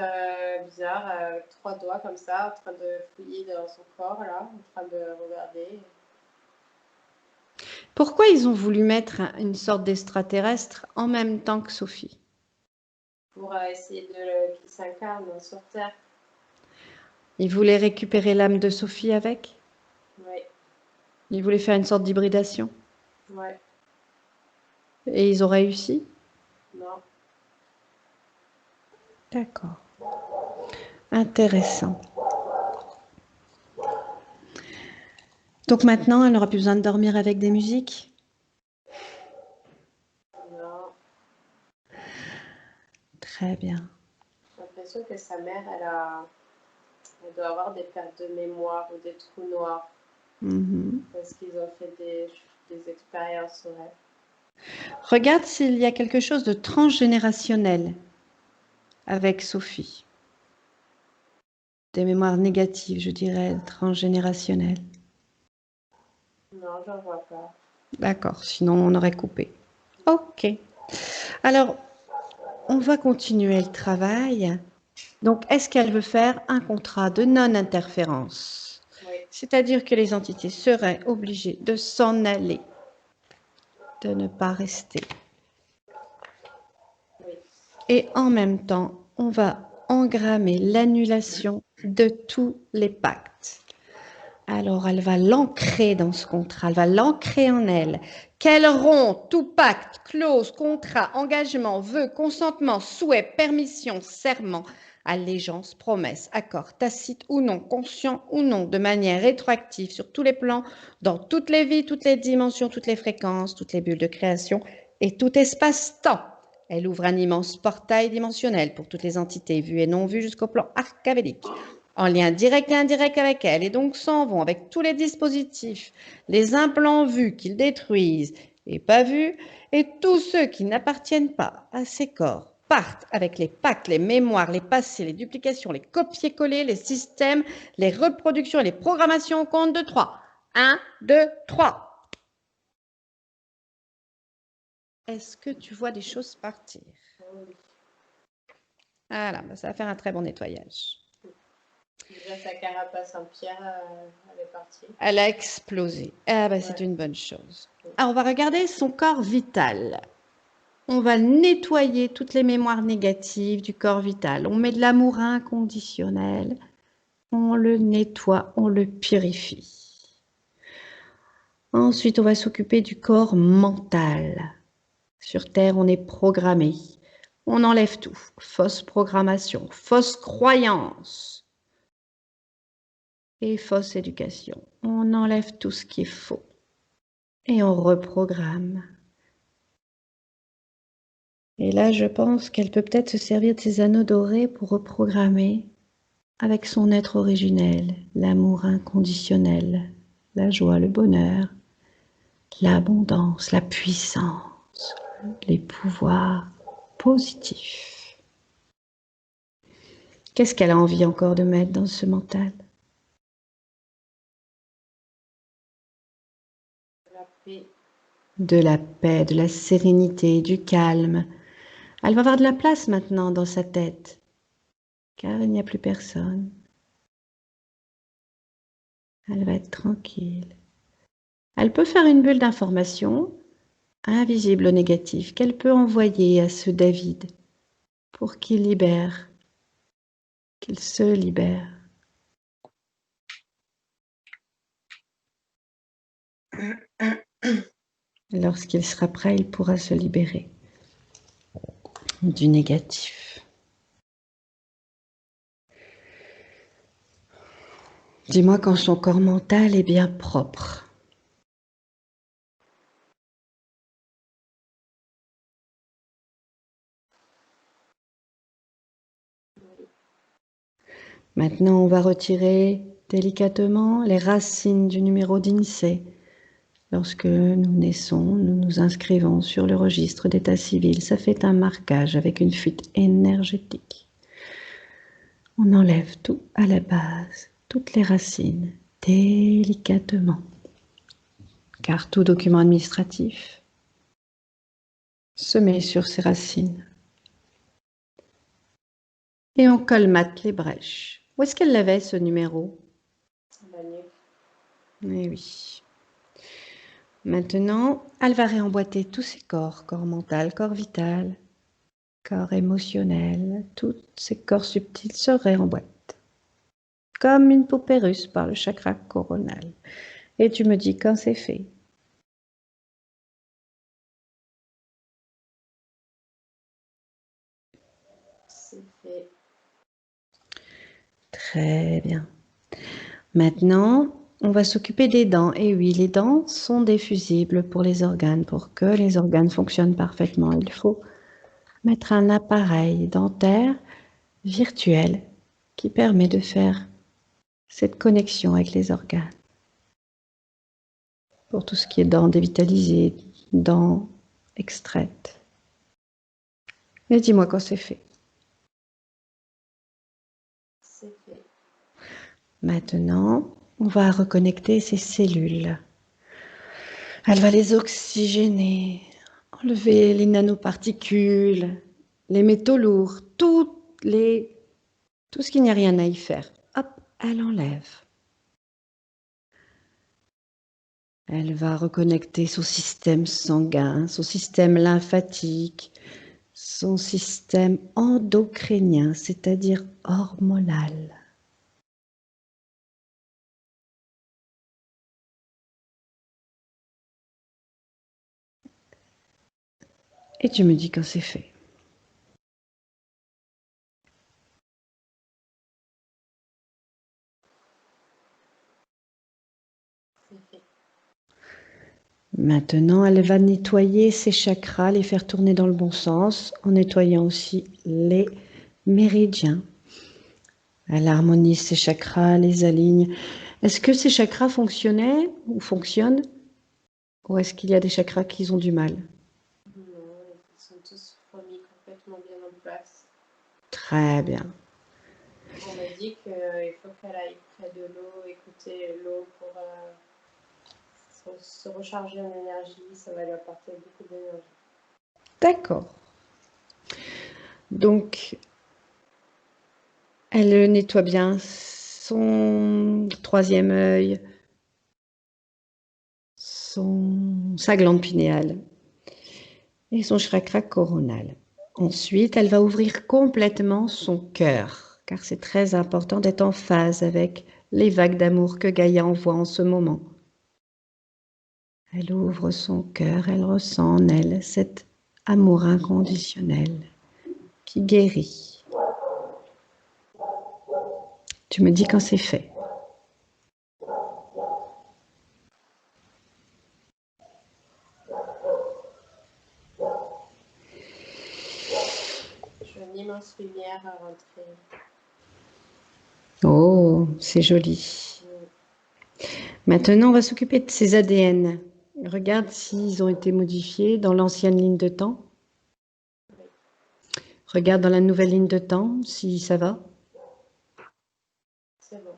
bizarres avec 3 doigts comme ça, en train de fouiller dans son corps là, en train de regarder. Pourquoi ils ont voulu mettre une sorte d'extraterrestre en même temps que Sophie? Pour essayer qu'il s'incarne sur Terre. Ils voulaient récupérer l'âme de Sophie avec? Oui. Ils voulaient faire une sorte d'hybridation? Ouais. Et ils ont réussi? Non. D'accord. Intéressant. Donc maintenant, elle n'aura plus besoin de dormir avec des musiques? Non. Très bien. J'ai l'impression que sa mère, elle doit avoir des pertes de mémoire ou des trous noirs. Parce qu'ils ont fait des expériences sur elle. Regarde s'il y a quelque chose de transgénérationnel avec Sophie. Des mémoires négatives, je dirais, transgénérationnelles. Non, j'en vois pas. D'accord, sinon on aurait coupé. Ok. Alors, on va continuer le travail. Donc, est-ce qu'elle veut faire un contrat de non-interférence? Oui. C'est-à-dire que les entités seraient obligées de s'en aller, de ne pas rester. Oui. Et en même temps, on va engrammer l'annulation de tous les pactes. Alors, elle va l'ancrer dans ce contrat, elle va l'ancrer en elle. Qu'elle rompt tout pacte, clause, contrat, engagement, vœu, consentement, souhait, permission, serment, allégeance, promesse, accord, tacite ou non, conscient ou non, de manière rétroactive sur tous les plans, dans toutes les vies, toutes les dimensions, toutes les fréquences, toutes les bulles de création et tout espace-temps. Elle ouvre un immense portail dimensionnel pour toutes les entités vues et non vues jusqu'au plan archavélique, en lien direct et indirect avec elle, et donc s'en vont avec tous les dispositifs, les implants vus qu'ils détruisent et pas vus, et tous ceux qui n'appartiennent pas à ces corps partent avec les pactes, les mémoires, les passés, les duplications, les copier-coller, les systèmes, les reproductions et les programmations au compte de 3. 1, 2, 3. Est-ce que tu vois des choses partir? Oui. Voilà, ça va faire un très bon nettoyage. Déjà, sa carapace en pierre, elle est partie. Elle a explosé. Ah ben, c'est une bonne chose. Alors, on va regarder son corps vital. On va nettoyer toutes les mémoires négatives du corps vital. On met de l'amour inconditionnel. On le nettoie, on le purifie. Ensuite, on va s'occuper du corps mental. Sur Terre, on est programmé. On enlève tout. Fausse programmation, fausse croyance et fausse éducation. On enlève tout ce qui est faux et on reprogramme. Et là, je pense qu'elle peut peut-être se servir de ses anneaux dorés pour reprogrammer avec son être originel, l'amour inconditionnel, la joie, le bonheur, l'abondance, la puissance, les pouvoirs positifs. Qu'est-ce qu'elle a envie encore de mettre dans ce mental? La paix. De la paix, de la sérénité, du calme, Elle va avoir de la place maintenant dans sa tête, car il n'y a plus personne. Elle va être tranquille. Elle peut faire une bulle d'information, invisible ou négative, qu'elle peut envoyer à ce David pour qu'il libère, qu'il se libère. Lorsqu'il sera prêt, il pourra se libérer du négatif. Dis-moi quand son corps mental est bien propre. Maintenant, on va retirer délicatement les racines du numéro d'INSEE. Lorsque nous naissons, nous nous inscrivons sur le registre d'état civil. Ça fait un marquage avec une fuite énergétique. On enlève tout à la base, toutes les racines, délicatement. Car tout document administratif se met sur ses racines. Et on colmate les brèches. Où est-ce qu'elle l'avait, ce numéro? La nuque. Eh oui. Maintenant, elle va réemboîter tous ses corps, corps mental, corps vital, corps émotionnel, tous ces corps subtils se réemboîtent. Comme une poupée russe par le chakra coronal. Et tu me dis quand c'est fait. C'est fait. Très bien. Maintenant, on va s'occuper des dents. Et oui, les dents sont des fusibles pour les organes. Pour que les organes fonctionnent parfaitement, il faut mettre un appareil dentaire virtuel qui permet de faire cette connexion avec les organes. Pour tout ce qui est dents dévitalisées, dents extraites. Mais dis-moi quand c'est fait. C'est fait. Maintenant, on va reconnecter ces cellules. Elle va les oxygéner, enlever les nanoparticules, les métaux lourds, tout ce qu'il n'y a rien à y faire. Hop, elle enlève. Elle va reconnecter son système sanguin, son système lymphatique, son système endocrinien, c'est-à-dire hormonal. Et tu me dis quand c'est fait. C'est fait. Maintenant, elle va nettoyer ses chakras, les faire tourner dans le bon sens, en nettoyant aussi les méridiens. Elle harmonise ses chakras, les aligne. Est-ce que ces chakras fonctionnaient ou fonctionnent? Ou est-ce qu'il y a des chakras qui ont du mal? Non, ils sont tous remis complètement bien en place. Très bien. On m'a dit qu'il faut qu'elle aille près de l'eau, écouter l'eau pour se recharger en énergie. Ça va lui apporter beaucoup d'énergie. D'accord. Donc, elle nettoie bien son troisième œil, sa glande pinéale et son chakra coronal. Ensuite, elle va ouvrir complètement son cœur, car c'est très important d'être en phase avec les vagues d'amour que Gaïa envoie en ce moment. Elle ouvre son cœur, elle ressent en elle cet amour inconditionnel qui guérit. Tu me dis quand c'est fait. Je vois une immense lumière à rentrer. Oh, c'est joli. Maintenant, on va s'occuper de ces ADN. Regarde s'ils ont été modifiés dans l'ancienne ligne de temps. Regarde dans la nouvelle ligne de temps si ça va. C'est bon.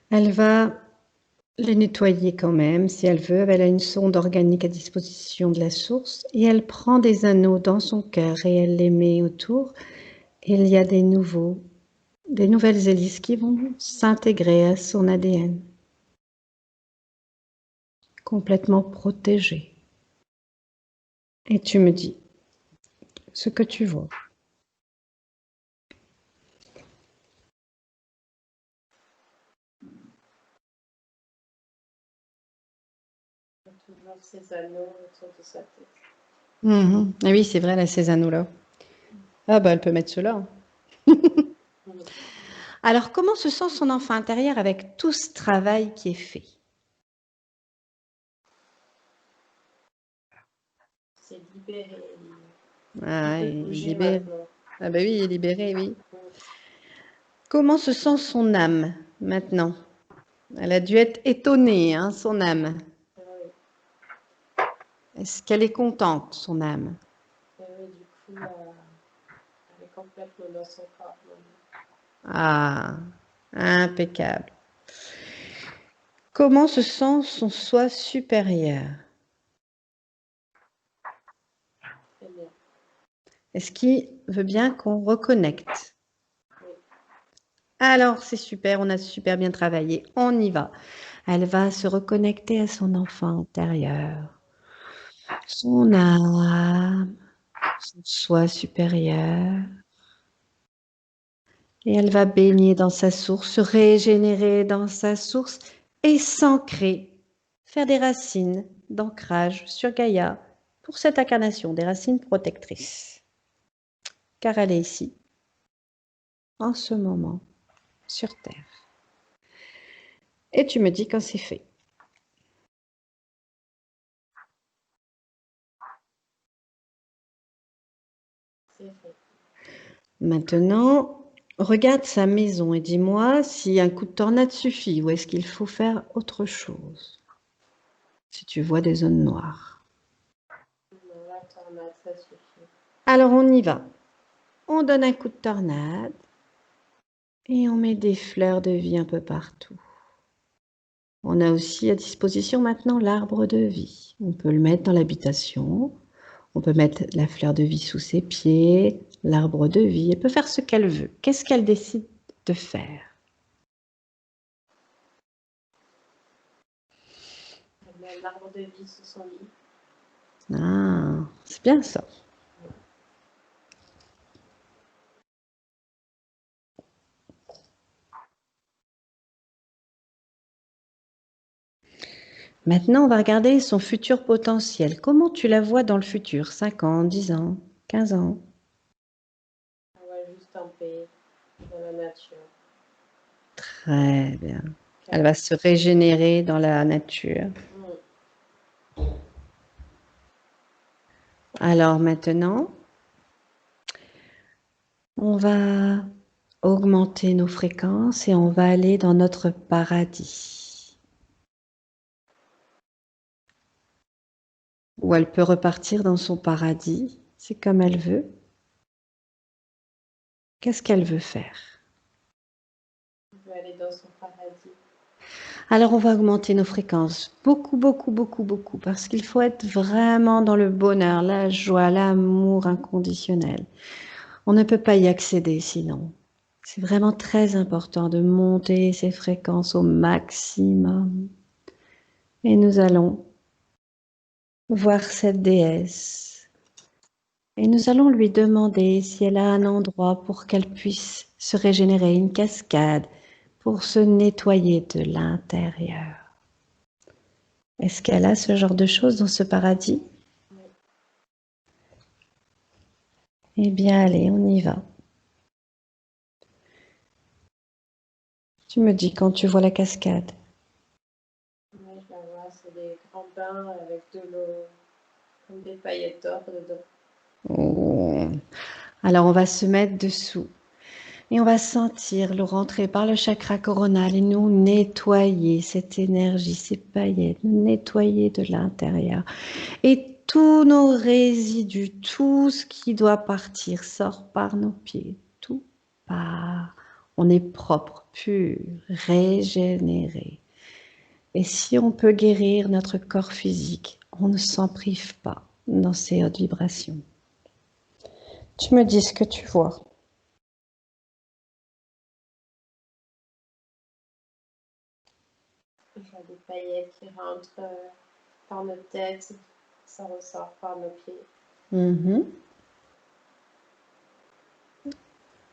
Elle va les nettoyer quand même, si elle veut. Elle a une sonde organique à disposition de la source et elle prend des anneaux dans son cœur et elle les met autour. Et il y a des nouvelles hélices qui vont s'intégrer à son ADN, complètement protégées. Et tu me dis ce que tu vois. Toujours ces anneaux autour de sa tête. Ah oui, c'est vrai, elle a ces anneaux-là. Ah bah, elle peut mettre ceux-là. Alors, comment se sent son enfant intérieur avec tout ce travail qui est fait? C'est libéré. Ah, Il peut il est bouger libéré. maintenant. Ah bah oui, il est libéré, oui. Comment se sent son âme maintenant? Elle a dû être étonnée, hein, son âme. Oui. Est-ce qu'elle est contente, son âme? Et oui, du coup, elle est complètement dans son corps maintenant. Ah, impeccable. Comment se sent son soi supérieur? Très bien. Est-ce qu'il veut bien qu'on reconnecte? Oui. Alors, c'est super, on a super bien travaillé. On y va. Elle va se reconnecter à son enfant intérieur, son âme, son soi supérieur. Et elle va baigner dans sa source, se régénérer dans sa source et s'ancrer, faire des racines d'ancrage sur Gaïa pour cette incarnation, des racines protectrices. Car elle est ici, en ce moment, sur Terre. Et tu me dis quand c'est fait. C'est fait. Maintenant, regarde sa maison et dis-moi si un coup de tornade suffit ou est-ce qu'il faut faire autre chose. Si tu vois des zones noires. Non, la tornade, ça suffit. Alors on y va. On donne un coup de tornade et on met des fleurs de vie un peu partout. On a aussi à disposition maintenant l'arbre de vie. On peut le mettre dans l'habitation. On peut mettre la fleur de vie sous ses pieds, l'arbre de vie. Elle peut faire ce qu'elle veut. Qu'est-ce qu'elle décide de faire? Elle met l'arbre de vie sous son lit. Ah, c'est bien ça. Maintenant, on va regarder son futur potentiel. Comment tu la vois dans le futur? 5 ans, 10 ans, 15 ans? Elle va juste en paix dans la nature. Très bien. Elle va se régénérer dans la nature. Alors maintenant, on va augmenter nos fréquences et on va aller dans notre paradis. Où elle peut repartir dans son paradis, c'est comme elle veut. Qu'est-ce qu'elle veut faire? Elle veut aller dans son paradis. Alors on va augmenter nos fréquences, beaucoup, beaucoup, beaucoup, beaucoup, parce qu'il faut être vraiment dans le bonheur, la joie, l'amour inconditionnel. On ne peut pas y accéder sinon. C'est vraiment très important de monter ces fréquences au maximum. Et nous allons voir cette déesse. Et nous allons lui demander si elle a un endroit pour qu'elle puisse se régénérer, une cascade, pour se nettoyer de l'intérieur. Est-ce qu'elle a ce genre de choses dans ce paradis? Oui. Eh bien, allez, on y va. Tu me dis quand tu vois la cascade. Oui, je la vois, c'est des grands bains avec de l'eau, comme des paillettes d'or dedans. Oh. Alors, on va se mettre dessous. Et on va sentir l'eau rentrer par le chakra coronal et nous nettoyer cette énergie, ces paillettes, nous nettoyer de l'intérieur. Et tous nos résidus, tout ce qui doit partir sort par nos pieds. Tout part. On est propre, pur, régénéré. Et si on peut guérir notre corps physique, on ne s'en prive pas dans ces hautes vibrations. Tu me dis ce que tu vois. Je vois des paillettes qui rentrent par notre tête, ça ressort par nos pieds. Mmh.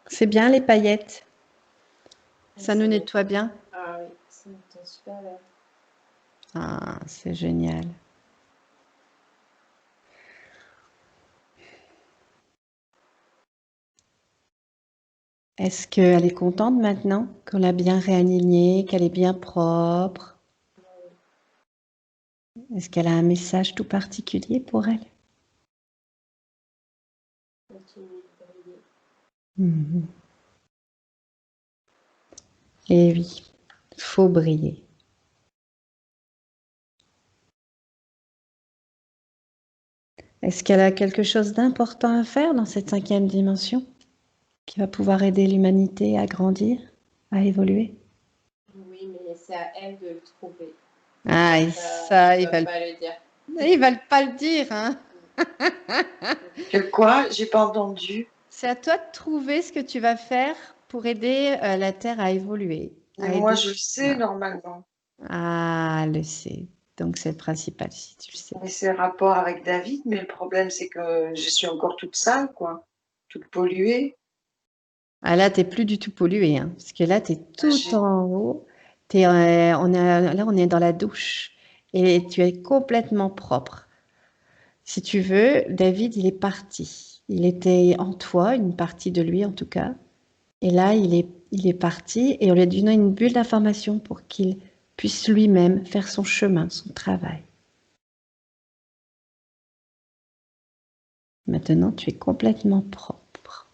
C'est bien les paillettes. Ça nous nettoie bien. Ah oui, ça nettoie super bien. Ah, c'est génial. Est-ce qu'elle est contente maintenant qu'on l'a bien réalignée, qu'elle est bien propre? Est-ce qu'elle a un message tout particulier pour elle? Continue de briller. Mmh. Et oui, faut briller. Est-ce qu'elle a quelque chose d'important à faire dans cette 5e dimension qui va pouvoir aider l'humanité à grandir, à évoluer? Oui, mais c'est à elle de le trouver. Ah, et ça, ils veulent pas le dire. Ils veulent pas le dire, hein? Que quoi? J'ai pas entendu. C'est à toi de trouver ce que tu vas faire pour aider la Terre à évoluer. Mais moi, je le sais normalement. Ah, elle le sait. Donc c'est le principal si tu le sais. Mais c'est rapport avec David, mais le problème, c'est que je suis encore toute sale, quoi. Toute polluée. Ah là, t'es plus du tout pollué, hein, parce que là, tu es tout J'ai- en haut. Là, on est dans la douche et tu es complètement propre. Si tu veux, David, il est parti. Il était en toi, une partie de lui en tout cas. Et là, il est parti et on lui a donné une bulle d'information pour qu'il puisse lui-même faire son chemin, son travail. Maintenant, tu es complètement propre.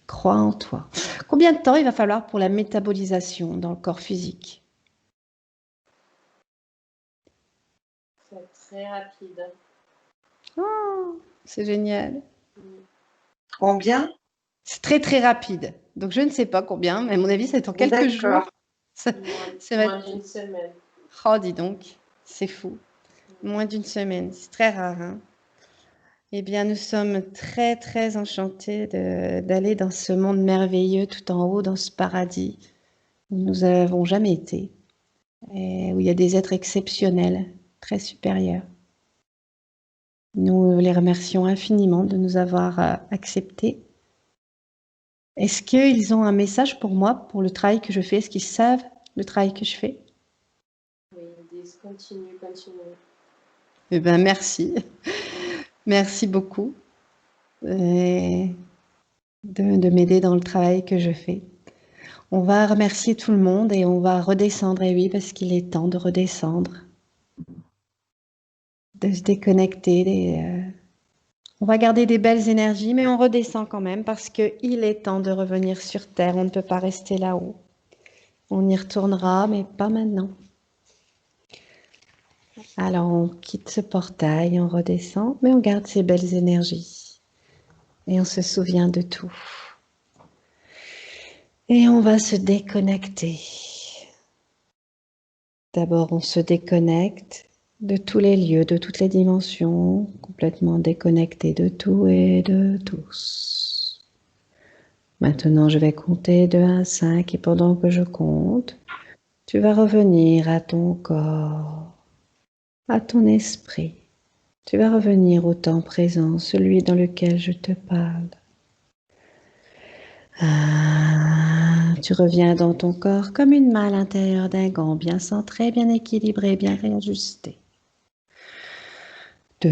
Crois en toi. Combien de temps il va falloir pour la métabolisation dans le corps physique? C'est très rapide. Oh, c'est génial. Combien? C'est très très rapide. Donc je ne sais pas combien, mais à mon avis, c'est en quelques jours. D'accord. Ça va Moins être... d'une semaine. Oh, dis donc, c'est fou. Moins d'une semaine, c'est très rare, hein. Eh bien, nous sommes très, très enchantés d'aller dans ce monde merveilleux tout en haut, dans ce paradis où nous n'avons jamais été, et où il y a des êtres exceptionnels, très supérieurs. Nous les remercions infiniment de nous avoir acceptés. Est-ce qu'ils ont un message pour moi, pour le travail que je fais? Est-ce qu'ils savent le travail que je fais? Oui, ils disent continue, continue. Eh bien, merci. Merci beaucoup de m'aider dans le travail que je fais. On va remercier tout le monde et on va redescendre. Et oui, parce qu'il est temps de redescendre, de se déconnecter. On va garder des belles énergies, mais on redescend quand même parce qu'il est temps de revenir sur Terre. On ne peut pas rester là-haut. On y retournera, mais pas maintenant. Alors on quitte ce portail, on redescend, mais on garde ces belles énergies. Et on se souvient de tout. Et on va se déconnecter. D'abord, on se déconnecte de tous les lieux, de toutes les dimensions, complètement déconnecté de tout et de tous. Maintenant, je vais compter de 1 à 5 et pendant que je compte, tu vas revenir à ton corps, à ton esprit. Tu vas revenir au temps présent, celui dans lequel je te parle. Tu reviens dans ton corps comme une main à l'intérieur d'un gant, bien centré, bien équilibré, bien réajusté. 2.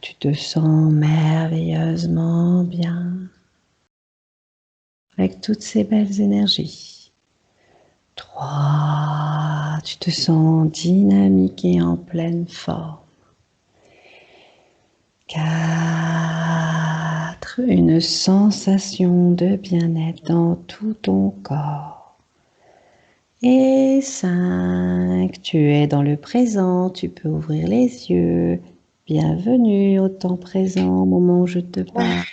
Tu te sens merveilleusement bien avec toutes ces belles énergies. 3. Tu te sens dynamique et en pleine forme. 4. Une sensation de bien-être dans tout ton corps. Et 5. Tu es dans le présent, tu peux ouvrir les yeux. Bienvenue au temps présent, au moment où je te parle.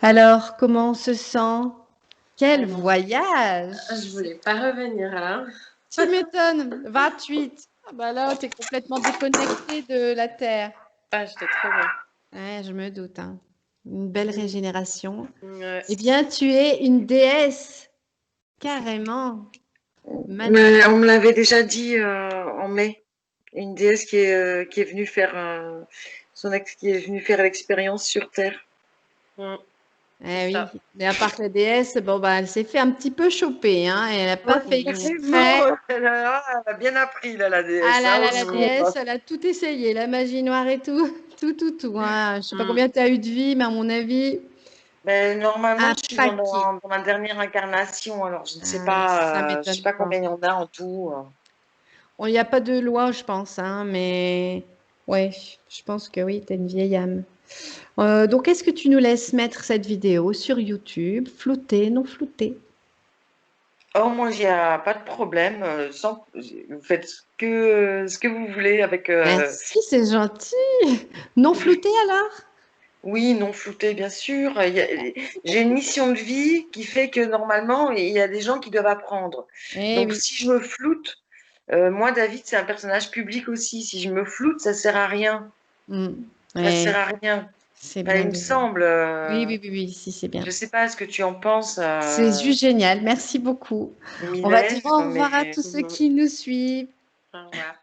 Alors, comment on se sent? Quel Ah non. voyage! Je voulais pas revenir là. Tu m'étonnes, 28. Ah bah là, tu es complètement déconnecté de la Terre. Ah, j'étais trop bien. Ouais, je me doute, hein. Une belle régénération. Ouais. Eh bien, tu es une déesse, carrément. Magnifique. Mais on me l'avait déjà dit en mai. Une déesse qui est venue faire qui est venue faire l'expérience sur Terre. Mm. Eh oui, Ça. mais à part la déesse, bon, bah, elle s'est fait un petit peu choper, hein. Elle n'a pas fait exprès. Elle a bien appris, là, la Ah déesse. là Hein, là, au la secours. déesse, elle a tout essayé, la magie noire et tout, tout, hein. Je ne sais pas combien tu as eu de vie, mais à mon avis, Ben, normalement, un je suis paquet. dans ma dernière incarnation, alors je ne sais Ah, ça pas, m'étonne pas. combien il y en a en tout. Il n'y a pas de loi, je pense, hein, mais ouais, je pense que oui, tu es une vieille âme. Donc, est-ce que tu nous laisses mettre cette vidéo sur YouTube, floutée, non floutée? Oh, moi, il n'y a pas de problème. Vous faites ce que vous voulez avec. Merci, c'est gentil. Non floutée alors? Oui, non flouté, bien sûr. J'ai une mission de vie qui fait que normalement, il y a des gens qui doivent apprendre. Eh Donc, oui. si je me floute, moi, David, c'est un personnage public aussi. Si je me floute, ça sert à rien. Ça Ouais, sert à rien. c'est Enfin, bien il me de... semble. Oui, si, c'est bien. Je sais pas ce que tu en penses, C'est juste génial. Merci beaucoup. On va dire Mylène, au revoir à mais tous ceux qui nous suivent. Au revoir.